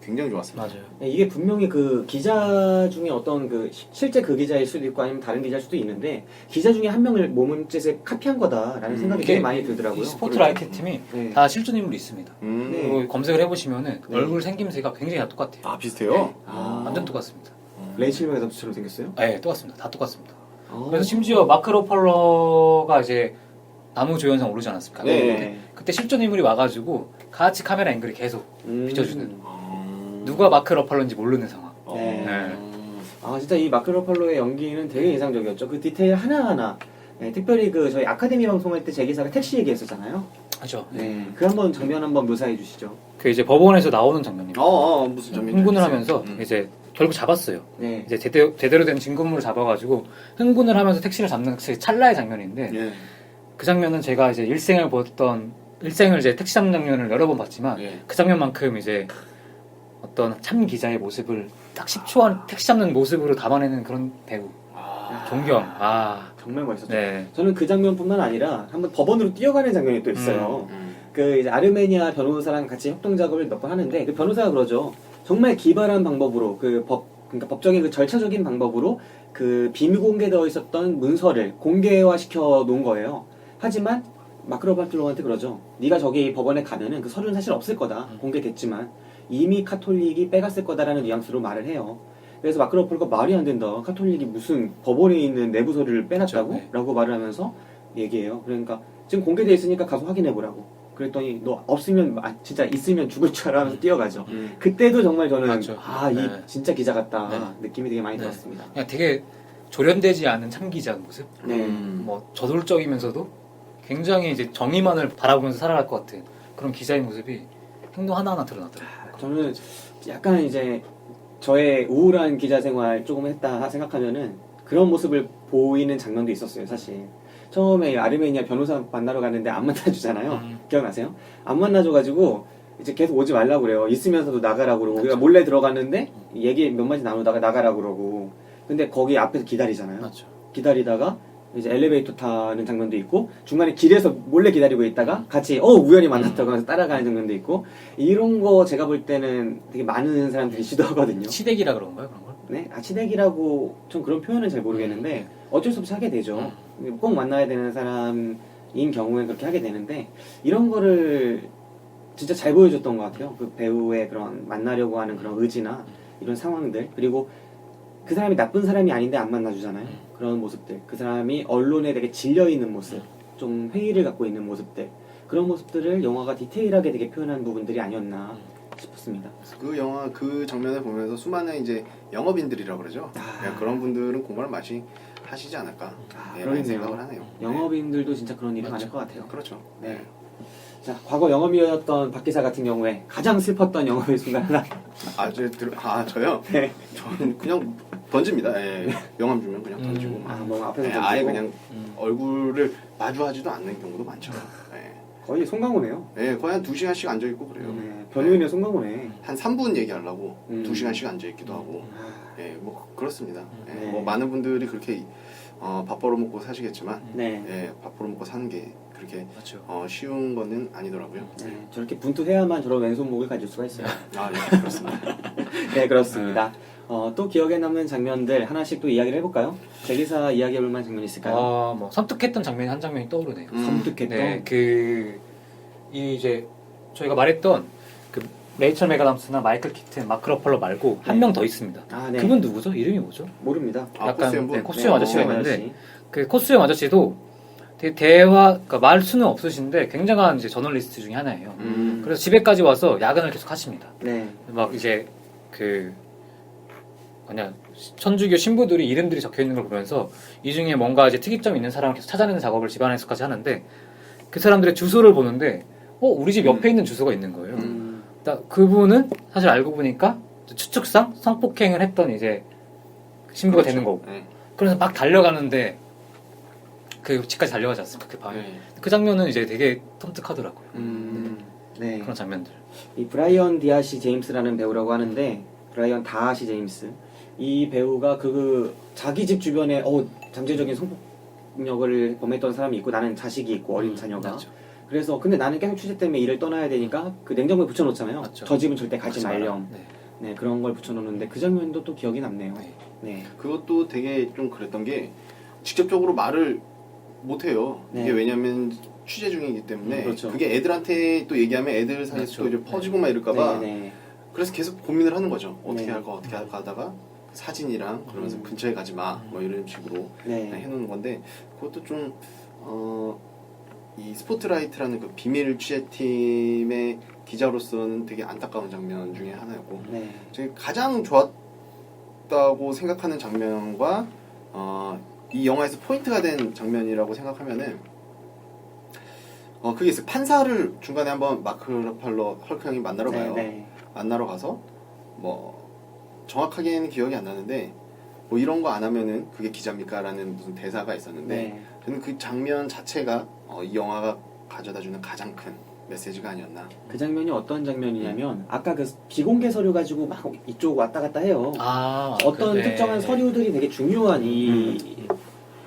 굉장히 좋았습니다. 맞아요. 네, 이게 분명히 그 기자 중에 어떤 그 실제 그 기자일 수도 있고 아니면 다른 기자일 수도 있는데 기자 중에 한 명을 몸짓에 카피한 거다라는 생각이 되게 많이 들더라고요. 이 스포트라이트 팀이 네. 다 실존 인물이 있습니다. 네. 그리고 검색을 해보시면은 네. 얼굴 생김새가 굉장히 다 똑같아요. 비슷해요? 완전 똑같습니다. 레이첼 메이덤스처럼 생겼어요? 네, 똑같습니다. 다 똑같습니다. 그래서 심지어 마크 로팔러가 이제 나무 조연상 오르지 않았습니까? 네. 그때 실존 인물이 와가지고 같이 카메라 앵글이 계속 비춰주는. 음. 누가 마크 로팔러인지 모르는 상황. 네. 네. 진짜 이 마크 러팔로의 연기는 되게 인상적이었죠. 그 디테일 하나하나. 네, 특별히 그 저희 아카데미 방송할 때 제 기사가 택시 얘기했었잖아요. 하죠. 네. 그 한번 장면 한번 묘사해 주시죠. 그 이제 법원에서 나오는 장면입니다. 무슨 장면이 흥분을 있어요? 하면서 이제 결국 잡았어요. 네. 이제 제대로 된 증거물을 잡아가지고 흥분을 하면서 택시를 잡는 그 찰나의 장면인데 예. 그 장면은 제가 이제 일생을 이제 택시 잡는 장면을 여러 번 봤지만 예. 그 장면만큼 이제 어떤 참 기자의 모습을 딱 10초 안 택시 잡는 모습으로 담아내는 그런 배우 존경. 정말 멋있었죠. 네. 저는 그 장면뿐만 아니라 한번 법원으로 뛰어가는 장면이 또 있어요. 그 이제 아르메니아 변호사랑 같이 협동 작업을 몇 번 하는데 그 변호사가 그러죠. 정말 기발한 방법으로 그러니까 법적인 그 절차적인 방법으로 그 비공개되어 있었던 문서를 공개화시켜 놓은 거예요. 하지만 마크 러팔로한테 그러죠. 네가 저기 법원에 가면은 그 서류는 사실 없을 거다. 공개됐지만 이미 카톨릭이 빼갔을 거다라는 뉘앙스로 말을 해요. 그래서 마크 러팔로가 말이 안 된다. 카톨릭이 무슨 법원에 있는 내부 서류를 빼놨다고? 그렇죠. 네. 라고 말을 하면서 얘기해요. 그러니까 지금 공개돼 있으니까 가서 확인해보라고. 그랬더니 너 없으면 진짜 있으면 죽을 줄 알아 하면서 뛰어가죠. 그때도 정말 저는 맞죠. 이 네. 진짜 기자 같다 네. 느낌이 되게 많이 네. 들었습니다. 그냥 되게 조련되지 않은 참 기자 모습. 네. 뭐 저돌적이면서도 굉장히 이제 정의만을 바라보면서 살아갈 것 같은 그런 기자의 모습이 행동 하나하나 드러나더라고요. 저는 약간 이제 저의 우울한 기자 생활 조금 했다 생각하면은 그런 모습을 보이는 장면도 있었어요, 사실. 처음에 아르메니아 변호사 만나러 갔는데 안 만나주잖아요. 기억나세요? 안 만나줘가지고 이제 계속 오지 말라고 그래요. 있으면서도 나가라고 그러고. 우리가 몰래 들어갔는데 얘기 몇 마디 나누다가 나가라고 그러고. 근데 거기 앞에서 기다리잖아요. 맞죠. 기다리다가 이제 엘리베이터 타는 장면도 있고 중간에 길에서 몰래 기다리고 있다가 같이 우연히 만났다고 하면서 따라가는 장면도 있고 이런 거 제가 볼 때는 되게 많은 사람들이 시도하거든요. 치대기라 그런가요, 그런 걸? 네, 치대기라고 좀 그런 표현은 잘 모르겠는데 어쩔 수 없이 하게 되죠. 꼭 만나야 되는 사람인 경우엔 그렇게 하게 되는데 이런 거를 진짜 잘 보여줬던 것 같아요. 그 배우의 그런 만나려고 하는 그런 의지나 이런 상황들 그리고 그 사람이 나쁜 사람이 아닌데 안 만나주잖아요. 그런 모습들. 그 사람이 언론에 되게 질려있는 모습, 좀 회의를 갖고 있는 모습들 그런 모습들을 영화가 디테일하게 되게 표현한 부분들이 아니었나 싶었습니다. 그 영화 그 장면을 보면서 수많은 이제 영업인들이라고 그러죠. 예, 그런 분들은 공부를 많이 하시지 않을까. 예, 많이 생각을 하네요. 영업인들도 진짜 그런 일이 많을 맞죠. 것 같아요. 그렇죠. 네. 자, 과거 영업이었던 박 기사 같은 경우에 가장 슬펐던 영업의 순간 하나. 저요? 네. 저는 그냥 던집니다. 예. 영감 주면 그냥 던지고. 뭐 앞에서 예, 던지고. 아예 그냥 얼굴을 마주하지도 않는 경우도 많죠. 예. 거의 송강호네요. 예, 거의 한 2시간씩 앉아있고 그래요. 네, 변호인의 송강호네. 한 3분 얘기하려고 2시간씩 앉아있기도 하고. 아, 예, 뭐 그렇습니다. 예, 네. 뭐 많은 분들이 그렇게 밥 벌어먹고 사시겠지만 네. 예, 밥 벌어먹고 사는 게 그렇게 맞죠. 쉬운 거는 아니더라고요. 네, 저렇게 분투해야만 저런 왼손목을 가질 수가 있어요. 아, 예, 그렇습니다. 네, 그렇습니다. 또 기억에 남는 장면들 하나씩 또 이야기를 해볼까요? 제기사 이야기해볼 만한 장면이 있을까요? 뭐 섬뜩했던 장면이 한 장면이 떠오르네요. 섬뜩했던? 네, 이제 저희가 말했던 그 레이첼 메가담스나 마이클 키튼, 마크 러팔로 말고 한 명 더 있습니다. 아, 네. 그분 누구죠? 이름이 뭐죠? 모릅니다. 약간 코스염 코스염 아저씨가 코스염 있는데 아저씨. 그 코스염 아저씨도 되게 그러니까 말 수는 없으신데 굉장한 이제 저널리스트 중에 하나예요. 그래서 집에까지 와서 야근을 계속 하십니다. 네. 막 이제 천주교 신부들이 이름들이 적혀 있는 걸 보면서 이 중에 뭔가 이제 특이점 있는 사람을 계속 찾아내는 작업을 집안에서까지 하는데 그 사람들의 주소를 보는데 우리 집 옆에 있는 주소가 있는 거예요. 그분은 사실 알고 보니까 추측상 성폭행을 했던 이제 신부가 되는 거고. 네. 그래서 막 달려가는데 그 집까지 달려가지 않습니까? 그 밤에. 네. 그 장면은 이제 되게 섬뜩하더라고요. 네. 그런 장면들. 이 브라이언 디아시 제임스라는 배우라고 하는데 브라이언 다하시 제임스 이 배우가 자기 집 주변에 잠재적인 성폭력을 범했던 사람이 있고 나는 자식이 있고 어린 자녀가 맞죠. 그래서 근데 나는 계속 취재 때문에 일을 떠나야 되니까 그 냉장고에 붙여놓잖아요. 맞죠. 저 집은 절대 가지 말렴. 네. 네, 그런 걸 붙여놓는데 그 장면도 또 기억이 남네요. 네. 네. 그것도 되게 좀 그랬던 게 직접적으로 말을 못해요. 네. 이게 왜냐면 취재 중이기 때문에 그렇죠. 그게 애들한테 또 얘기하면 애들 사이에서 그렇죠. 또 이제 퍼지고 막 이럴까봐 네. 그래서 계속 고민을 하는 거죠. 어떻게 네. 할까 하다가 사진이랑 그러면서 근처에 가지 마 뭐 이런 식으로 네. 해놓는 건데 그것도 좀 이 스포트라이트라는 그 비밀 취재팀의 기자로서는 되게 안타까운 장면 중에 하나였고 네. 제가 가장 좋았다고 생각하는 장면과 이 영화에서 포인트가 된 장면이라고 생각하면은 그게 있어요. 판사를 중간에 한번 마크 러팔로 헐크 형이 만나러 가요. 네. 만나러 가서 뭐 정확하게는 기억이 안 나는데 뭐 이런 거 안 하면은 그게 기자입니까? 라는 무슨 대사가 있었는데 네. 저는 그 장면 자체가 이 영화가 가져다주는 가장 큰 메시지가 아니었나. 그 장면이 어떤 장면이냐면 아까 그 비공개 서류 가지고 막 이쪽 왔다 갔다 해요. 어떤 네. 특정한 서류들이 되게 중요한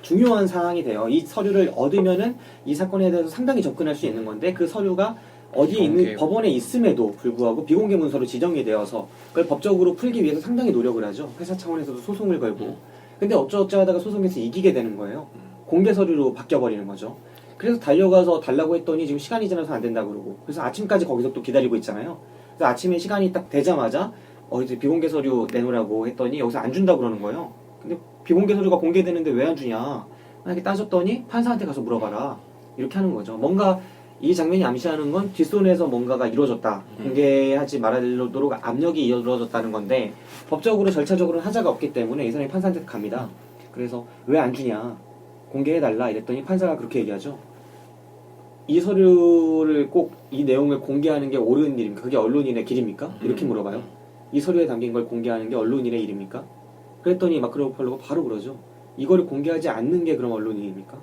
중요한 사항이 돼요. 이 서류를 얻으면은 이 사건에 대해서 상당히 접근할 수 있는 건데 그 서류가 어디에 있는 법원에 있음에도 불구하고 비공개 문서로 지정이 되어서 그걸 법적으로 풀기 위해서 상당히 노력을 하죠. 회사 차원에서도 소송을 걸고. 근데 어쩌어쩌 하다가 소송에서 이기게 되는 거예요. 공개 서류로 바뀌어버리는 거죠. 그래서 달려가서 달라고 했더니 지금 시간이 지나서 안 된다 그러고 그래서 아침까지 거기서 또 기다리고 있잖아요. 그래서 아침에 시간이 딱 되자마자 이제 비공개 서류 내놓으라고 했더니 여기서 안 준다고 그러는 거예요. 근데 비공개 서류가 공개되는데 왜 안 주냐? 만약에 따졌더니 판사한테 가서 물어봐라. 이렇게 하는 거죠. 뭔가 이 장면이 암시하는 건 뒷손에서 뭔가가 이루어졌다. 공개하지 말도록 압력이 이루어졌다는 건데 법적으로 절차적으로는 하자가 없기 때문에 이 사람이 판사한테 갑니다. 그래서 왜 안 주냐? 공개해달라 이랬더니 판사가 그렇게 얘기하죠. 이 서류를 꼭 이 내용을 공개하는 게 옳은 일입니까? 그게 언론인의 길입니까? 이렇게 물어봐요. 이 서류에 담긴 걸 공개하는 게 언론인의 일입니까? 그랬더니 마크로 폴로가 바로 그러죠. 이거를 공개하지 않는 게 그럼 언론인입니까?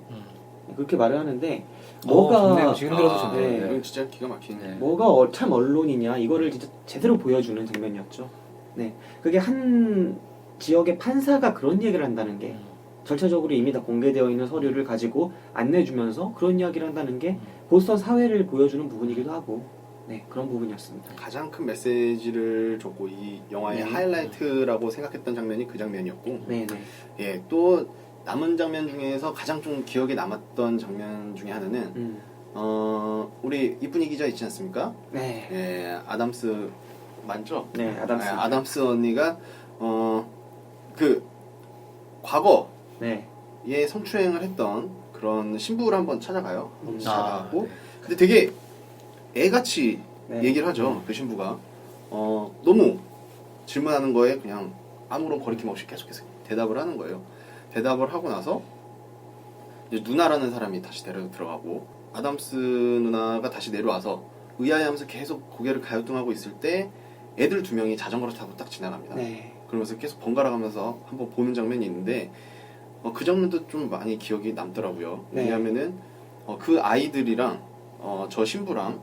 그렇게 말을 하는데 뭐가 지금 들어서 좋네요. 네. 이건 진짜 기가 막히네. 뭐가 참 언론이냐 이거를 진짜 제대로 보여주는 장면이었죠. 네, 그게 한 지역의 판사가 그런 얘기를 한다는 게 절차적으로 이미 다 공개되어 있는 서류를 가지고 안내주면서 그런 이야기를 한다는 게 보스턴 사회를 보여주는 부분이기도 하고, 네, 그런 부분이었습니다. 가장 큰 메시지를 줬고 이 영화의 하이라이트라고 생각했던 장면이 그 장면이었고, 네. 예, 또 남은 장면 중에서 가장 좀 기억에 남았던 장면 중에 하나는 우리 이쁜이 기자 있지 않습니까? 네. 예, 아담스 맞죠? 네, 아담스. 아담스 언니가 그 과거에 네. 성추행을 했던 그런 신부를 한번 찾아가요. 찾아가고 네. 근데 되게 애같이 네. 얘기를 하죠. 그 신부가 너무 질문하는 거에 그냥 아무런 거리낌 없이 계속해서 대답을 하는 거예요. 대답을 하고 나서 이제 누나라는 사람이 다시 들어가고 아담스 누나가 다시 내려와서 의아해하면서 계속 고개를 가요등하고 있을 때 애들 2명이 자전거를 타고 딱 지나갑니다. 네. 그러면서 계속 번갈아 가면서 한번 보는 장면이 있는데 그 장면도 좀 많이 기억이 남더라고요. 네. 왜냐하면은 그 아이들이랑 저 신부랑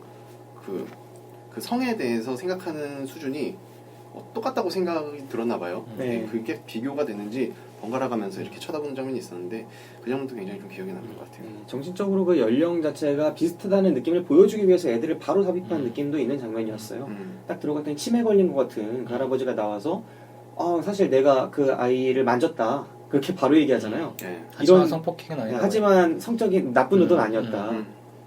그 성에 대해서 생각하는 수준이 똑같다고 생각이 들었나 봐요. 네. 그게 비교가 되는지 번갈아 가면서 이렇게 쳐다보는 장면이 있었는데 그 장면도 굉장히 좀 기억에 남는 것 같아요. 네, 정신적으로 그 연령 자체가 비슷하다는 느낌을 보여주기 위해서 애들을 바로 삽입한 느낌도 있는 장면이었어요. 딱 들어갔더니 치매 걸린 것 같은 그 할아버지가 나와서 사실 내가 그 아이를 만졌다 그렇게 바로 얘기하잖아요. 네. 하지만 성폭행은 아니다. 하지만 성적인 나쁜 의도는 아니었다.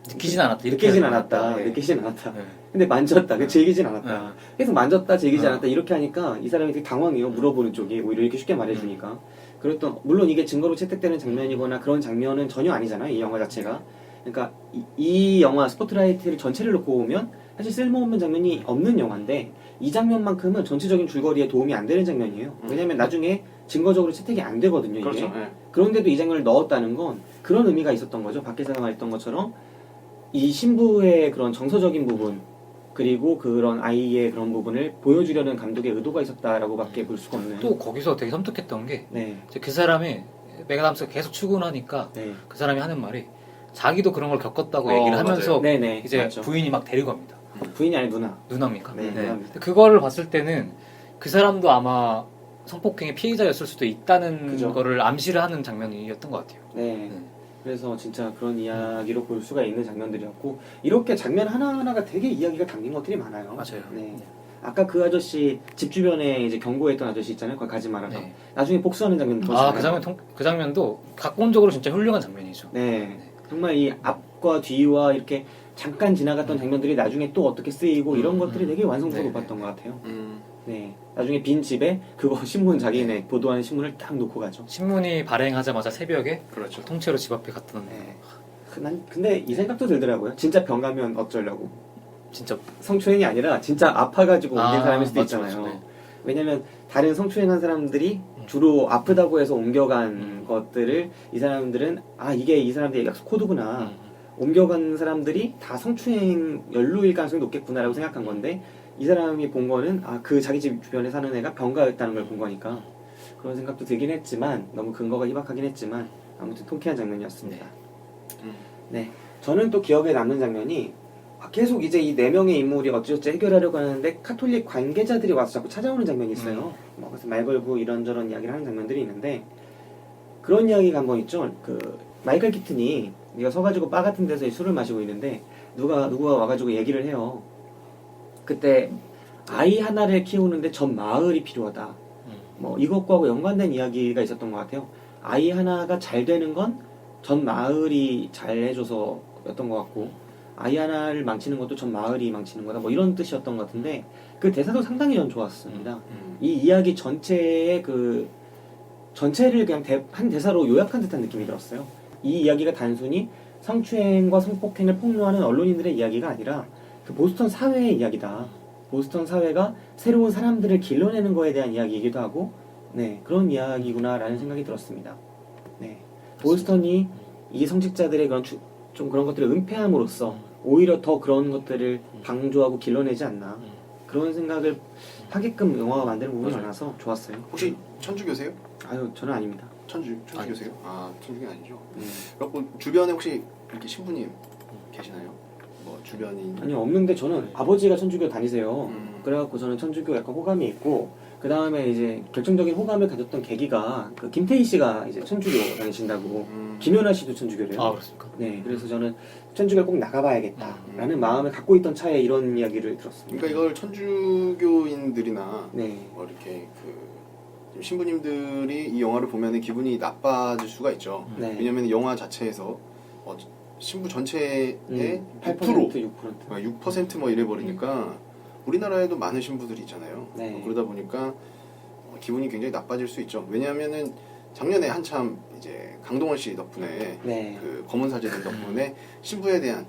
느끼진 않았다. 느끼진 않았다. 네. 느끼진 않았다. 네. 근데 만졌다. 그 즐기진 않았다. 계속 만졌다, 즐기지 네. 않았다. 이렇게 하니까 이 사람이 되게 당황해요. 물어보는 쪽이 오히려 이렇게 쉽게 말해주니까. 그랬던 물론 이게 증거로 채택되는 장면이거나 그런 장면은 전혀 아니잖아요. 이 영화 자체가. 그러니까 이 영화 스포트라이트를 전체를 놓고 보면 사실 쓸모없는 장면이 없는 영화인데 이 장면만큼은 전체적인 줄거리에 도움이 안 되는 장면이에요. 왜냐면 나중에 증거적으로 채택이 안 되거든요. 이게. 그렇죠. 네. 그런데도 이 장면을 넣었다는 건 그런 의미가 있었던 거죠. 밖에서 말했던 것처럼 이 신부의 그런 정서적인 부분 그리고 그런 아이의 그런 부분을 보여주려는 감독의 의도가 있었다라고밖에 볼 수가 없는. 또 거기서 되게 섬뜩했던 게 네. 그 사람이 메가담스가 계속 출근하니까 네. 그 사람이 하는 말이 자기도 그런 걸 겪었다고 얘기를 하면서 네네. 이제 맞죠. 부인이 막 데리고 갑니다. 부인이 아니 누나. 누나입니까? 네, 누나입니다. 그거를 봤을 때는 그 사람도 아마 성폭행의 피해자였을 수도 있다는 그죠. 거를 암시를 하는 장면이었던 것 같아요. 네. 그래서 진짜 그런 이야기로 볼 수가 있는 장면들이었고 이렇게 장면 하나하나가 되게 이야기가 담긴 것들이 많아요. 맞아요. 네. 아까 그 아저씨 집 주변에 이제 경고했던 아저씨 있잖아요. 거기 가지 말아라. 네. 나중에 복수하는 장면도 아, 그 장면도 각본적으로 진짜 훌륭한 장면이죠. 네. 정말 이 앞과 뒤와 이렇게 잠깐 지나갔던 장면들이 나중에 또 어떻게 쓰이고 이런 것들이 되게 완성도가 높았던 것 같아요. 네. 나중에 빈 집에 그거 신문 자기네 보도하는 신문을 딱 놓고 가죠. 신문이 발행하자마자 새벽에 그렇죠. 통째로 집 앞에 갖다 놓는 네. 난 근데 이 생각도 들더라고요. 진짜 병 가면 어쩌려고. 진짜 성추행이 아니라 진짜 아파가지고 옮긴 사람일 수도 맞죠, 있잖아요. 맞죠, 네. 왜냐면 다른 성추행한 사람들이 주로 아프다고 해서 옮겨간 것들을 이 사람들은 이게 이 사람들의 약속 코드구나. 옮겨간 사람들이 다 성추행 연루일 가능성이 높겠구나라고 생각한 건데 이 사람이 본 거는 그 자기 집 주변에 사는 애가 병가였다는 걸 본 거니까 그런 생각도 들긴 했지만 너무 근거가 희박하긴 했지만 아무튼 통쾌한 장면이었습니다. 네, 저는 또 기억에 남는 장면이 계속 이제 이 4명의 인물이 어찌어찌 해결하려고 하는데 카톨릭 관계자들이 와서 자꾸 찾아오는 장면이 있어요. 그래서 말 걸고 이런저런 이야기를 하는 장면들이 있는데 그런 이야기가 한 번 있죠. 그 마이클 키튼이 네가 서가지고 바 같은 데서 술을 마시고 있는데 누가 와가지고 얘기를 해요. 그때 아이 하나를 키우는데 전 마을이 필요하다. 뭐 이것과 연관된 이야기가 있었던 것 같아요. 아이 하나가 잘 되는 건 전 마을이 잘 해줘서였던 것 같고 아이 하나를 망치는 것도 전 마을이 망치는 거다 뭐 이런 뜻이었던 것 같은데 그 대사도 상당히 전 좋았습니다. 이 이야기 전체의 그 전체를 그냥 한 대사로 요약한 듯한 느낌이 들었어요. 이 이야기가 단순히 성추행과 성폭행을 폭로하는 언론인들의 이야기가 아니라 그 보스턴 사회의 이야기다. 보스턴 사회가 새로운 사람들을 길러내는 거에 대한 이야기이기도 하고, 네, 그런 이야기구나라는 생각이 들었습니다. 네, 보스턴이 이 성직자들의 좀 그런 것들을 은폐함으로써 오히려 더 그런 것들을 방조하고 길러내지 않나 그런 생각을 하게끔 영화가 만드는 부분이 많아서 좋았어요. 혹시 천주교세요? 아유, 저는 아닙니다. 천주교세요? 아, 천주교 아니죠. 그렇고 주변에 혹시 이렇게 신부님 계시나요? 뭐 주변인? 아니요, 없는데 저는 아버지가 천주교 다니세요. 그래갖고 저는 천주교 약간 호감이 있고, 그 다음에 이제 결정적인 호감을 가졌던 계기가 그 김태희 씨가 이제 천주교 다니신다고, 김연아 씨도 천주교래요. 아, 그렇습니까? 네, 그래서 저는 천주교 꼭 나가봐야겠다라는 마음을 갖고 있던 차에 이런 이야기를 들었습니다. 그러니까 이걸 천주교인들이나 네. 뭐 이렇게 그 신부님들이 이 영화를 보면 기분이 나빠질 수가 있죠. 네. 왜냐면 영화 자체에서 신부 전체의 8%, 6%, 6%. 6% 뭐 이래 버리니까 우리나라에도 많은 신부들이 있잖아요. 네. 그러다 보니까 기분이 굉장히 나빠질 수 있죠. 왜냐하면은 작년에 한참 이제 강동원 씨 덕분에 네. 그 검은 사제들 덕분에 신부에 대한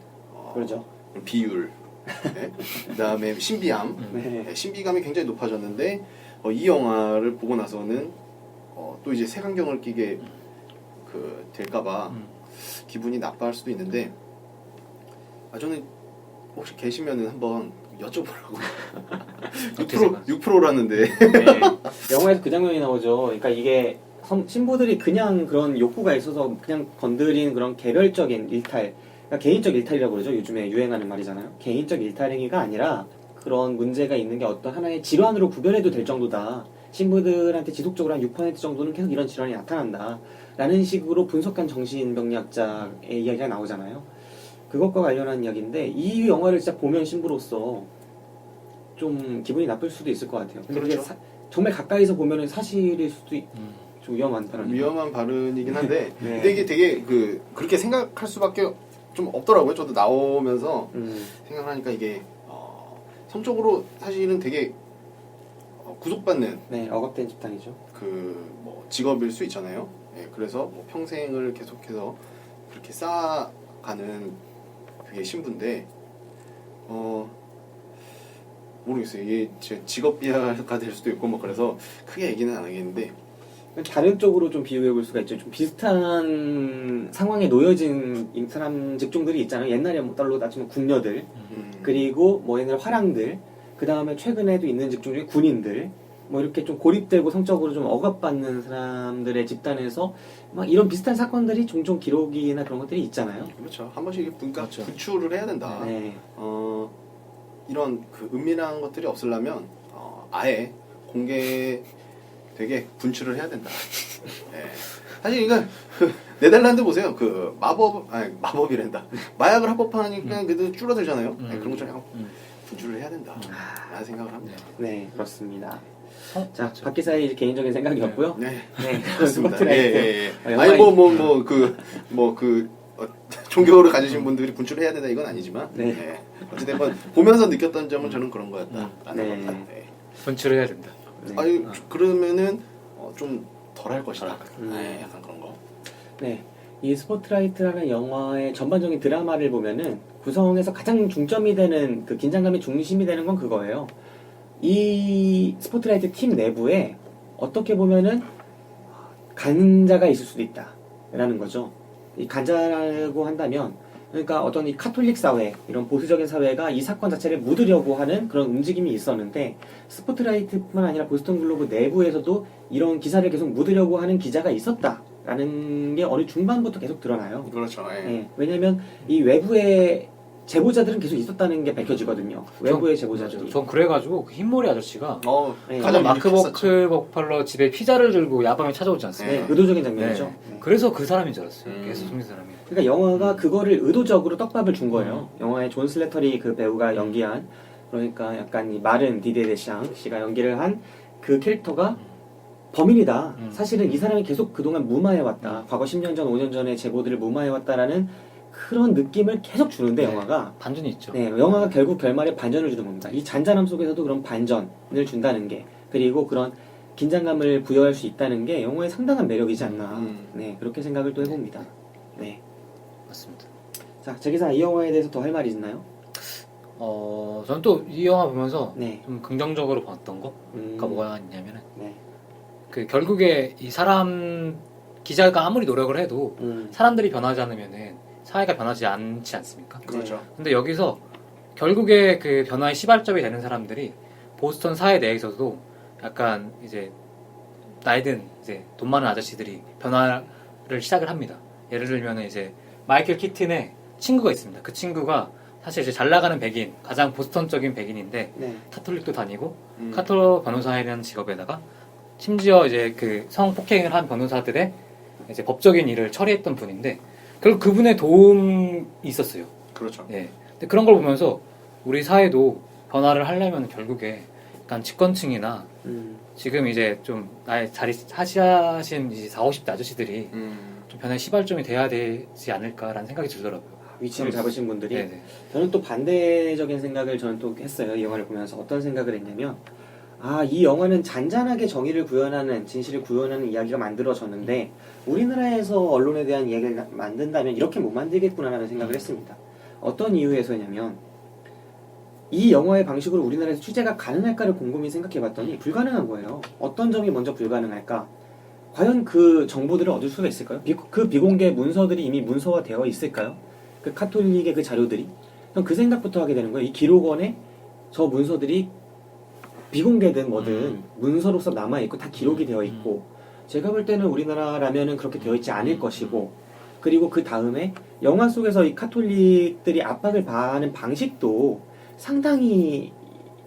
그러죠. 비율, 네? 그다음에 신비함, 네. 네, 신비감이 굉장히 높아졌는데 이 영화를 보고 나서는 또 이제 색안경을 끼게 될까봐 기분이 나빠할 수도 있는데 저는 혹시 계시면은 한번 여쭤보라고. 6%라는데. 네. 영화에서 그 장면이 나오죠. 그러니까 이게 신부들이 그냥 그런 욕구가 있어서 그냥 건드린 그런 개별적인 일탈, 그러니까 개인적 일탈이라고 그러죠. 요즘에 유행하는 말이잖아요. 개인적 일탈행위가 아니라 그런 문제가 있는 게 어떤 하나의 질환으로 구별해도 될 정도다. 신부들한테 지속적으로 한 6% 정도는 계속 이런 질환이 나타난다. 라는 식으로 분석한 정신병리학자의 이야기가 나오잖아요. 그것과 관련한 이야기인데 이 영화를 진짜 보면 신부로서 좀 기분이 나쁠 수도 있을 것 같아요. 근데 그렇죠. 그게 정말 가까이서 보면은 사실일 수도 좀 위험한 발언. 위험한 발언이긴 한데 네. 근데 이게 되게 그렇게 생각할 수밖에 좀 없더라고요. 저도 나오면서 생각을 하니까 이게 성적으로 사실은 되게 구속받는 네, 억압된 집단이죠. 뭐 직업일 수 있잖아요. 예, 그래서 뭐 평생을 계속해서 그렇게 쌓아가는 그게 신부인데 모르겠어요. 이게 제 직업 비하가 될 수도 있고 뭐 그래서 크게 얘기는 안 하겠는데 다른 쪽으로 좀 비유해 볼 수가 있죠. 좀 비슷한 상황에 놓여진 사람 직종들이 있잖아요. 옛날에 뭐 딸로 따지면 궁녀들, 그리고 뭐 옛날 화랑들, 그 다음에 최근에도 있는 직종 중에 군인들, 뭐 이렇게 좀 고립되고 성적으로 좀 억압받는 사람들의 집단에서 막 이런 비슷한 사건들이 종종 기록이나 그런 것들이 있잖아요. 그렇죠. 한 번씩 그렇죠. 분출을 해야 된다. 네. 이런 은밀한 것들이 없으려면 아예 되게 분출을 해야 된다. 네. 사실 이거 네덜란드 보세요. 마법이란다. 마약을 합법화하니까 그래도 줄어들잖아요. 네, 그런 것처럼 분출을 해야 된다. 라는 생각을 합니다. 네, 그렇습니다. 자, 박 기사의 개인적인 생각이었고요. 네, 네, 그렇습니다. 스포트라이트. 아니 종교를 가지신 분들이 분출해야 된다 이건 아니지만 네. 어쨌든 보면서 느꼈던 점은 저는 그런 거였다. 라는 네. 겁니다. 네. 분출을 해야 된다. 네. 아니 그러면은 좀 덜할 것이다. 네, 약간 그런 거. 네, 이 스포트라이트라는 영화의 전반적인 드라마를 보면은 구성에서 가장 중점이 되는 그 긴장감의 중심이 되는 건 그거예요. 이 스포트라이트 팀 내부에 어떻게 보면은 간자가 있을 수도 있다라는 거죠. 이 간자라고 한다면 그러니까 어떤 이 카톨릭 사회, 이런 보수적인 사회가 이 사건 자체를 묻으려고 하는 그런 움직임이 있었는데 스포트라이트뿐만 아니라 보스턴 글로브 내부에서도 이런 기사를 계속 묻으려고 하는 기자가 있었다라는 게 어느 중반부터 계속 드러나요. 그렇죠. 예. 네, 왜냐하면 이 외부의 제보자들은 계속 있었다는 게 밝혀지거든요. 외부의 제보자들이. 전 그래가지고 그 흰머리 아저씨가 네. 가장 마크 유력했었죠. 버팔러 집에 피자를 들고 야밤에 찾아오지 않습니까? 네, 의도적인 장면이죠. 네. 그래서 그 사람인 줄 알았어요. 계속 숨긴 사람이. 그러니까 영화가 그거를 의도적으로 떡밥을 준 거예요. 영화에 존 슬래터리 그 배우가 연기한, 그러니까 약간 이 마른 디디에 데샹 씨가 연기를 한 그 캐릭터가 범인이다. 사실은 이 사람이 계속 그동안 무마해왔다. 과거 10년 전, 5년 전의 제보들을 무마해왔다라는 그런 느낌을 계속 주는데 영화가 반전이 있죠. 네, 영화가 결국 결말에 반전을 주는 겁니다. 이 잔잔함 속에서도 그런 반전을 준다는 게 그리고 그런 긴장감을 부여할 수 있다는 게 영화의 상당한 매력이지 않나. 네, 그렇게 생각을 또 해봅니다. 네, 맞습니다. 자, 저기서 이 영화에 대해서 더 할 말이 있나요? 저는 또 이 영화 보면서 네, 좀 긍정적으로 봤던 거가 뭐가 있냐면은 네, 그 결국에 이 사람 기자가 아무리 노력을 해도 사람들이 변하지 않으면은 사회가 변하지 않지 않습니까? 그렇죠. 근데 여기서 결국에 그 변화의 시발점이 되는 사람들이 보스턴 사회 내에서도 약간 이제 나이든 이제 돈 많은 아저씨들이 변화를 시작을 합니다. 예를 들면 이제 마이클 키튼의 친구가 있습니다. 그 친구가 사실 이제 잘 나가는 백인, 가장 보스턴적인 백인인데 네, 카톨릭도 다니고 카톨 변호사라는 직업에다가 심지어 이제 그 성폭행을 한 변호사들의 이제 법적인 일을 처리했던 분인데 결국 그분의 도움이 있었어요. 그렇죠. 예. 근데 그런 걸 보면서 우리 사회도 변화를 하려면 결국에 약간 집권층이나 지금 이제 좀 나의 자리 하시하신 이제 40, 50대 아저씨들이 좀 변화의 시발점이 돼야 되지 않을까라는 생각이 들더라고요. 위치를 잡으신 분들이 네네. 저는 또 반대적인 생각을 저는 또 했어요. 이 영화를 보면서 어떤 생각을 했냐면 이 영화는 잔잔하게 정의를 구현하는 진실을 구현하는 이야기가 만들어졌는데 우리나라에서 언론에 대한 이야기를 만든다면 이렇게 못 만들겠구나라는 생각을 했습니다. 어떤 이유에서냐면 이 영화의 방식으로 우리나라에서 취재가 가능할까를 곰곰이 생각해봤더니 불가능한 거예요. 어떤 점이 먼저 불가능할까? 과연 그 정보들을 얻을 수가 있을까요? 그 비공개 문서들이 이미 문서화되어 있을까요? 그 카톨릭의 그 자료들이? 전 그 생각부터 하게 되는 거예요. 이 기록원에 저 문서들이 비공개든 뭐든 문서로서 남아있고 다 기록이 되어 있고 제가 볼 때는 우리나라라면은 그렇게 되어 있지 않을 것이고 그리고 그 다음에 영화 속에서 이 카톨릭들이 압박을 받는 방식도 상당히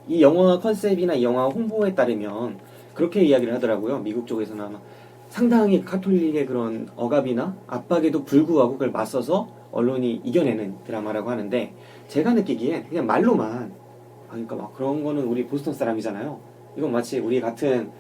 이 영화 컨셉이나 이 영화 홍보에 따르면 그렇게 이야기를 하더라고요. 미국 쪽에서는 아마 상당히 카톨릭의 그런 억압이나 압박에도 불구하고 그걸 맞서서 언론이 이겨내는 드라마라고 하는데 제가 느끼기엔 그냥 말로만 그러니까 막 그런 거는 우리 보스턴 사람이잖아요. 이건 마치 우리 같은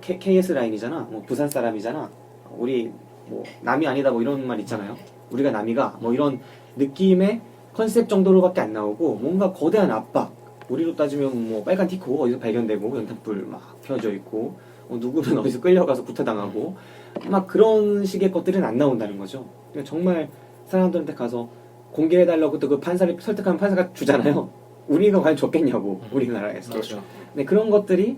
KS 라인이잖아. 뭐 부산 사람이잖아. 우리 뭐 남이 아니다 뭐 이런 말 있잖아요. 우리가 남이가 뭐 이런 느낌의 컨셉 정도로밖에 안 나오고 뭔가 거대한 압박. 우리로 따지면 뭐 빨간 티코 어디서 발견되고 연탄불 막 펴져 있고 누구는 어디서 끌려가서 구타당하고 막 그런 식의 것들은 안 나온다는 거죠. 그러니까 정말 사람들한테 가서 공개해달라고 또 그 판사를 설득하면 판사가 주잖아요. 우리가 과연 줬겠냐고 우리나라에서. 그렇죠. 근데 그런 것들이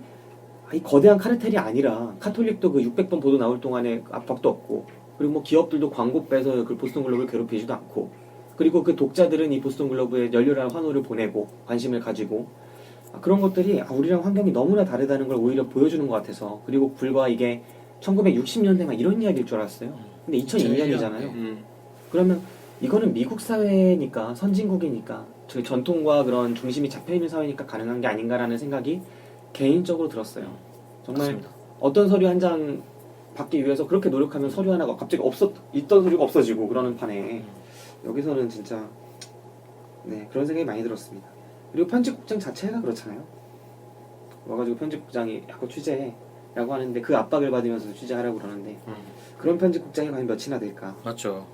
이 거대한 카르텔이 아니라 카톨릭도 그 600번 보도 나올 동안에 압박도 없고 그리고 뭐 기업들도 광고 빼서 그 보스턴 글로브를 괴롭히지도 않고 그리고 그 독자들은 이 보스턴 글로브에 열렬한 환호를 보내고 관심을 가지고 그런 것들이 우리랑 환경이 너무나 다르다는 걸 오히려 보여주는 것 같아서 그리고 불과 이게 1960년대 막 이런 이야기일 줄 알았어요. 근데 2001년이잖아요. 그러면 이거는 미국 사회니까 선진국이니까 저희 전통과 그런 중심이 잡혀있는 사회니까 가능한 게 아닌가라는 생각이 개인적으로 들었어요. 정말 맞습니다. 어떤 서류 한 장 받기 위해서 그렇게 노력하면 서류 하나가 갑자기 있던 서류가 없어지고 그러는 판에 여기서는 진짜 네 그런 생각이 많이 들었습니다. 그리고 편집국장 자체가 그렇잖아요. 와가지고 편집국장이 자꾸 취재해라고 하는데 그 압박을 받으면서 취재하라고 그러는데 그런 편집국장이 과연 몇이나 될까? 맞죠.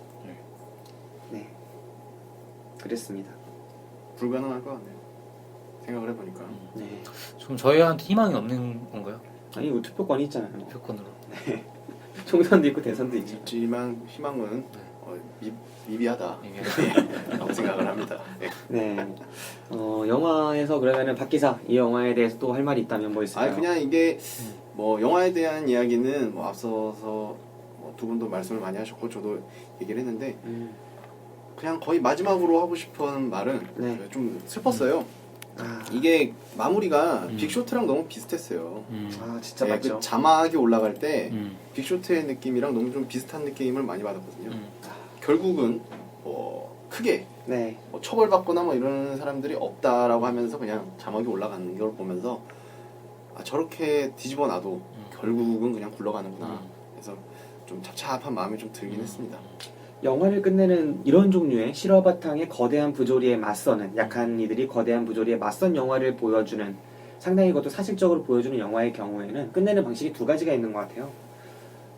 네 그랬습니다. 불가능할 것 같네요. 생각을 해보니까. 네 좀 저희한테 희망이 없는 건가요? 아니 이거 투표권이 있잖아요. 표권으로. 총선도 있고 대선도 있죠. 있지만 희망은 미비하다. 이게 라고 생각을 합니다. 네. 네. 영화에서 그러면은 박 기사 이 영화에 대해서 또 할 말이 있다면 뭐 있을까요? 그냥 이게 뭐 영화에 대한 이야기는 뭐 앞서서 두 분도 말씀을 많이 하셨고 저도 얘기를 했는데 그냥 거의 마지막으로 하고 싶은 말은 네. 좀 슬펐어요. 이게 마무리가 빅쇼트랑 너무 비슷했어요. 진짜 네, 맞죠. 그 자막이 올라갈 때 빅쇼트의 느낌이랑 너무 좀 비슷한 느낌을 많이 받았거든요. 결국은 크게 네. 처벌받거나 뭐 이런 사람들이 없다라고 하면서 그냥 자막이 올라가는 걸 보면서 저렇게 뒤집어 놔도 결국은 그냥 굴러가는구나. 그래서 좀 착잡한 마음이 좀 들긴 했습니다. 영화를 끝내는 이런 종류의 실화 바탕의 거대한 부조리에 맞서는 약한 이들이 거대한 부조리에 맞선 영화를 보여주는 상당히 이것도 사실적으로 보여주는 영화의 경우에는 끝내는 방식이 두 가지가 있는 것 같아요.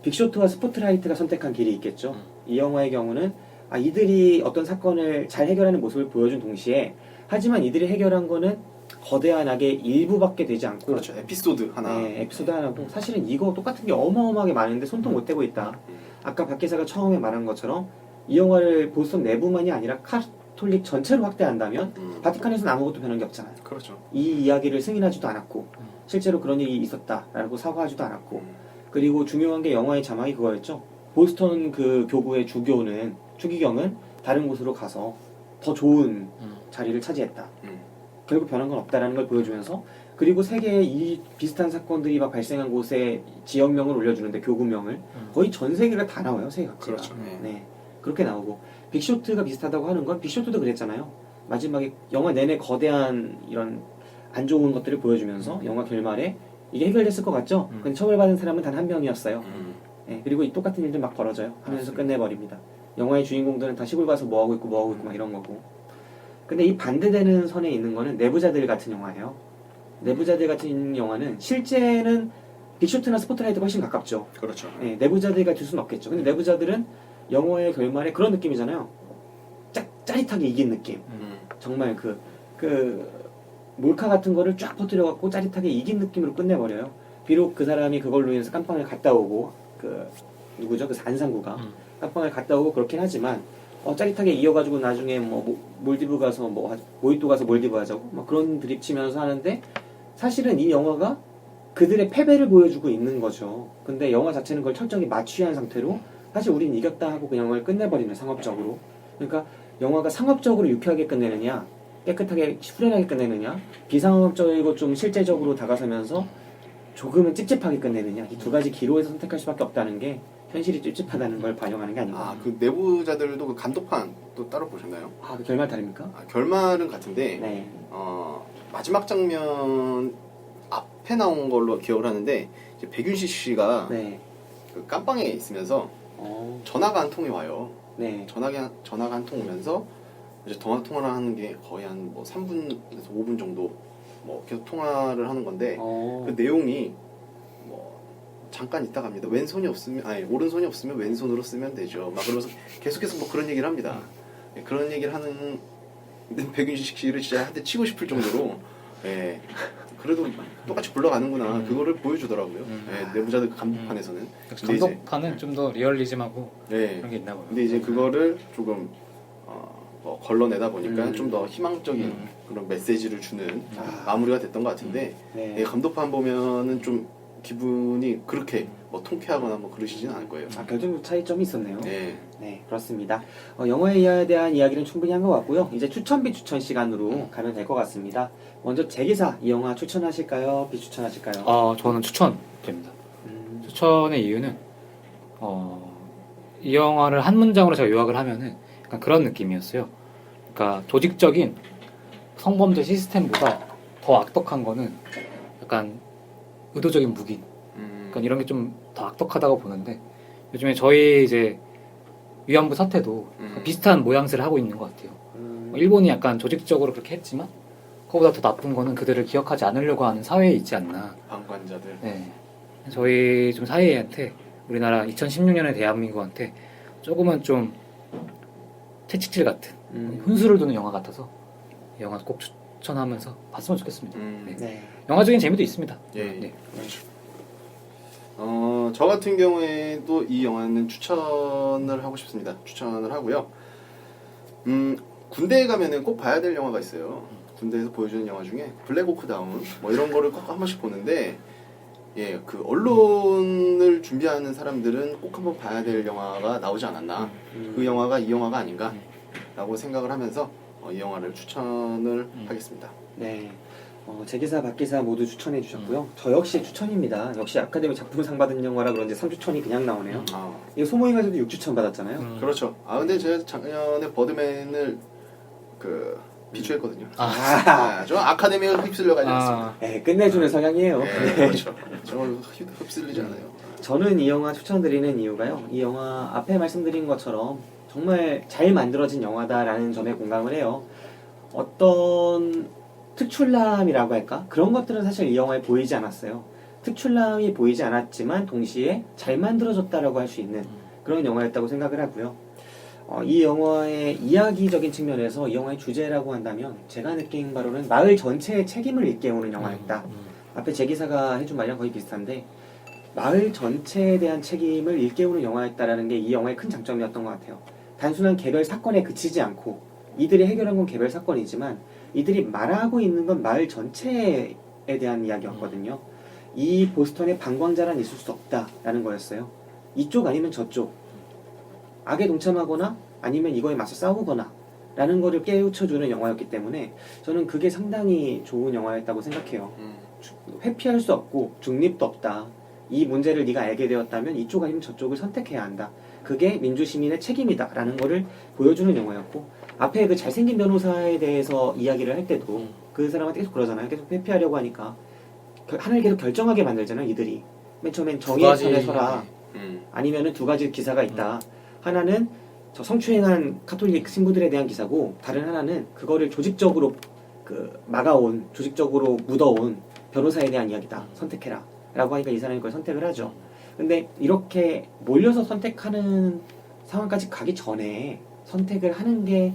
빅쇼트와 스포트라이트가 선택한 길이 있겠죠. 이 영화의 경우는 이들이 어떤 사건을 잘 해결하는 모습을 보여준 동시에 하지만 이들이 해결한 거는 거대한 악의 일부밖에 되지 않고 그렇죠. 에피소드 하나. 네, 에피소드 하나고 사실은 이거 똑같은 게 어마어마하게 많은데 손톱 못 대고 있다. 아까 박 기사가 처음에 말한 것처럼 이 영화를 보스턴 내부만이 아니라 카톨릭 전체로 확대한다면 바티칸에서는 아무것도 변한 게 없잖아요. 그렇죠. 이 이야기를 승인하지도 않았고 실제로 그런 일이 있었다라고 사과하지도 않았고 그리고 중요한 게 영화의 자막이 그거였죠. 보스턴 그 교구의 추기경은 다른 곳으로 가서 더 좋은 자리를 차지했다. 결국 변한 건 없다라는 걸 보여주면서 그리고 세계에 이 비슷한 사건들이 막 발생한 곳에 지역명을 올려주는데 교구명을 거의 전 세계가 다 나와요. 세계 각지가. 그렇죠. 네. 그렇게 나오고 빅쇼트가 비슷하다고 하는 건 빅쇼트도 그랬잖아요. 마지막에 영화 내내 거대한 이런 안 좋은 것들을 보여주면서 영화 결말에 이게 해결됐을 것 같죠? 근데 처벌받은 사람은 단 한 명이었어요. 네, 그리고 이 똑같은 일들 막 벌어져요. 하면서 끝내버립니다. 영화의 주인공들은 다 시골 가서 뭐하고 있고 막 이런 거고. 근데 이 반대되는 선에 있는 거는 내부자들 같은 영화예요. 내부자들 같은 영화는 실제는 빅쇼트나 스포트라이트가 훨씬 가깝죠. 그렇죠. 네, 내부자들 같을 수는 없겠죠. 근데 내부자들은 영화의 결말에 그런 느낌이잖아요. 짜릿하게 이긴 느낌. 정말 그 몰카 같은 거를 쫙 퍼뜨려갖고 짜릿하게 이긴 느낌으로 끝내버려요. 비록 그 사람이 그걸로 인해서 깜빵을 갔다 오고 누구죠? 그 안상구가 깜빵을 갔다 오고 그렇긴 하지만 짜릿하게 이어가지고 나중에 몰디브 가서 모히또 가서 몰디브 하자고 막 그런 드립 치면서 하는데 사실은 이 영화가 그들의 패배를 보여주고 있는 거죠. 근데 영화 자체는 그걸 철저히 마취한 상태로 사실 우린 이겼다 하고 그 영화를 끝내버리는 상업적으로. 그러니까 영화가 상업적으로 유쾌하게 끝내느냐 깨끗하게 후련하게 끝내느냐 비상업적이고 좀 실제적으로 다가서면서 조금은 찝찝하게 끝내느냐 이 두 가지 기로에서 선택할 수밖에 없다는 게 현실이 찝찝하다는 걸 반영하는 게 아닌가. 그 내부자들도 그 감독판 또 따로 보셨나요? 그 결말 다릅니까? 결말은 같은데 네. 마지막 장면 앞에 나온 걸로 기억을 하는데 이제 백윤식 씨가 네. 그 깜빵에 있으면서 전화가 한 통이 와요. 네. 전화가 한 통 오면서 이제 전화 통화를 하는 게 거의 한 3분에서 5분 정도 계속 통화를 하는 건데 그 내용이 잠깐 있다 갑니다. 왼손이 없으면 오른손이 없으면 왼손으로 쓰면 되죠. 막 그러면서 계속해서 그런 얘기를 합니다. 그런 얘기를 하는 백윤식 씨를 진짜 한 대 치고 싶을 정도로 그래도 똑같이 굴러가는구나 그거를 보여주더라고요. 내부자들 감독판에서는. 감독판은 좀 더 리얼리즘하고 그런 게 있나 봐요. 근데 이제 그거를 조금 걸러내다 보니까 좀 더 희망적인 그런 메시지를 주는 마무리가 됐던 것 같은데 감독판 보면은 좀 기분이 그렇게 통쾌하거나 그러시지는 않을 거예요. 결정적 차이점이 있었네요. 네. 네, 그렇습니다. 영화에 대한 이야기는 충분히 한 것 같고요. 이제 추천 비추천 시간으로 가면 될 것 같습니다. 먼저 재기사 이 영화 추천하실까요? 비추천하실까요? 저는 추천됩니다. 추천의 이유는 이 영화를 한 문장으로 제가 요약을 하면은 약간 그런 느낌이었어요. 그러니까 조직적인 성범죄 시스템보다 더 악독한 거는 약간 의도적인 묵인. 그러니까 이런 게 좀 더 악독하다고 보는데 요즘에 저희 이제 위안부 사태도 비슷한 모양새를 하고 있는 것 같아요. 일본이 약간 조직적으로 그렇게 했지만 그거보다 더 나쁜 거는 그들을 기억하지 않으려고 하는 사회에 있지 않나. 방관자들. 네. 저희 좀 사회한테 우리나라 2016년의 대한민국한테 조금은 좀 채찍질 같은 훈수를 두는 영화 같아서 이 영화 꼭 추천하면서 봤으면 좋겠습니다. 네. 영화적인 재미도 있습니다. 네. 저 같은 경우에도 이 영화는 추천을 하고 싶습니다. 추천을 하고요. 군대에 가면은 꼭 봐야 될 영화가 있어요. 군대에서 보여주는 영화 중에 블랙호크 다운 이런 거를 꼭 한 번씩 보는데 그 언론을 준비하는 사람들은 꼭 한번 봐야 될 영화가 나오지 않았나. 그 영화가 이 영화가 아닌가 라고 생각을 하면서 이 영화를 추천을 하겠습니다. 네. 재기사, 박기사 모두 추천해 주셨고요. 저 역시 추천입니다. 역시 아카데미 작품상 받은 영화라 그런지 3추천이 그냥 나오네요. 이거 소모임에서도 6추천 받았잖아요. 그렇죠. 근데 제가 작년에 버드맨을 비추했거든요. 저 아카데미에 휩쓸려 가지 않습니다. 끝내주는 성향이에요. 그렇죠. 저 휩쓸리지 않아요. 저는 이 영화 추천드리는 이유가요. 이 영화 앞에 말씀드린 것처럼 정말 잘 만들어진 영화다라는 점에 공감을 해요. 어떤 특출남이라고 할까? 그런 것들은 사실 이 영화에 보이지 않았어요. 특출남이 보이지 않았지만 동시에 잘 만들어졌다라고 할 수 있는 그런 영화였다고 생각을 하고요. 이 영화의 이야기적인 측면에서 이 영화의 주제라고 한다면 제가 느낀 바로는 마을 전체의 책임을 일깨우는 영화였다. 앞에 제 기사가 해준 말이랑 거의 비슷한데 마을 전체에 대한 책임을 일깨우는 영화였다라는 게 이 영화의 큰 장점이었던 것 같아요. 단순한 개별 사건에 그치지 않고 이들이 해결한 건 개별 사건이지만 이들이 말하고 있는 건 마을 전체에 대한 이야기였거든요. 이 보스턴에 방광자란 있을 수 없다라는 거였어요. 이쪽 아니면 저쪽, 악에 동참하거나 아니면 이거에 맞서 싸우거나 라는 거를 깨우쳐주는 영화였기 때문에 저는 그게 상당히 좋은 영화였다고 생각해요. 회피할 수 없고 중립도 없다. 이 문제를 네가 알게 되었다면 이쪽 아니면 저쪽을 선택해야 한다. 그게 민주시민의 책임이다 라는 거를 보여주는 영화였고, 앞에 그 잘생긴 변호사에 대해서 이야기를 할 때도 그 사람한테 계속 그러잖아요. 계속 회피하려고 하니까 하나를 계속 결정하게 만들잖아요. 이들이 맨 처음엔 정의의 편에 서라, 아니면은 두 가지 기사가 있다. 하나는 저 성추행한 카톨릭 신부들에 대한 기사고, 다른 하나는 그거를 조직적으로 막아온, 조직적으로 묻어온 변호사에 대한 이야기다. 선택해라 라고 하니까 이 사람이 그걸 선택을 하죠. 근데 이렇게 몰려서 선택하는 상황까지 가기 전에 선택을 하는 게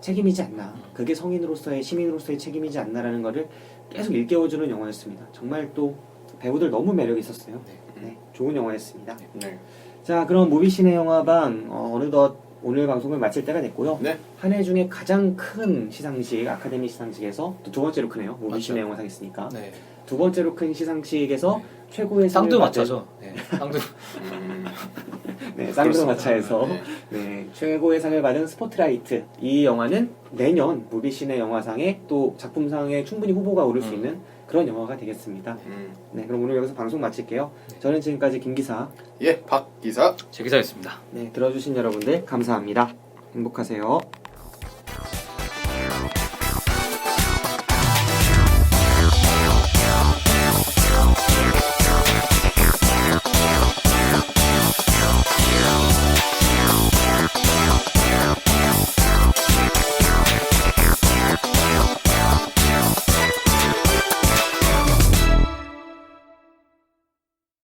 책임이지 않나, 그게 성인으로서의, 시민으로서의 책임이지 않나라는 거를 계속 일깨워주는 영화였습니다. 정말 또 배우들 너무 매력이 있었어요. 네, 좋은 영화였습니다. 네. 자, 그럼 무비신의 영화방 어느덧 오늘 방송을 마칠 때가 됐고요. 네. 한 해 중에 가장 큰 시상식, 아카데미 시상식에서 또 두 번째로 크네요. 무비신의 영화상 있으니까. 네. 두 번째로 큰 시상식에서 네. 최고의 상을 쌍두 받은- 마차죠. 네. 쌍두. 네, 쌍두마차에서 네. 네, 최고의 상을 받은 스포트라이트. 이 영화는 내년 무비신의 영화상에 또 작품상에 충분히 후보가 오를 수 있는 그런 영화가 되겠습니다. 네, 그럼 오늘 여기서 방송 마칠게요. 저는 지금까지 김기사, 박 기사. 제 기사였습니다. 네, 들어주신 여러분들 감사합니다. 행복하세요.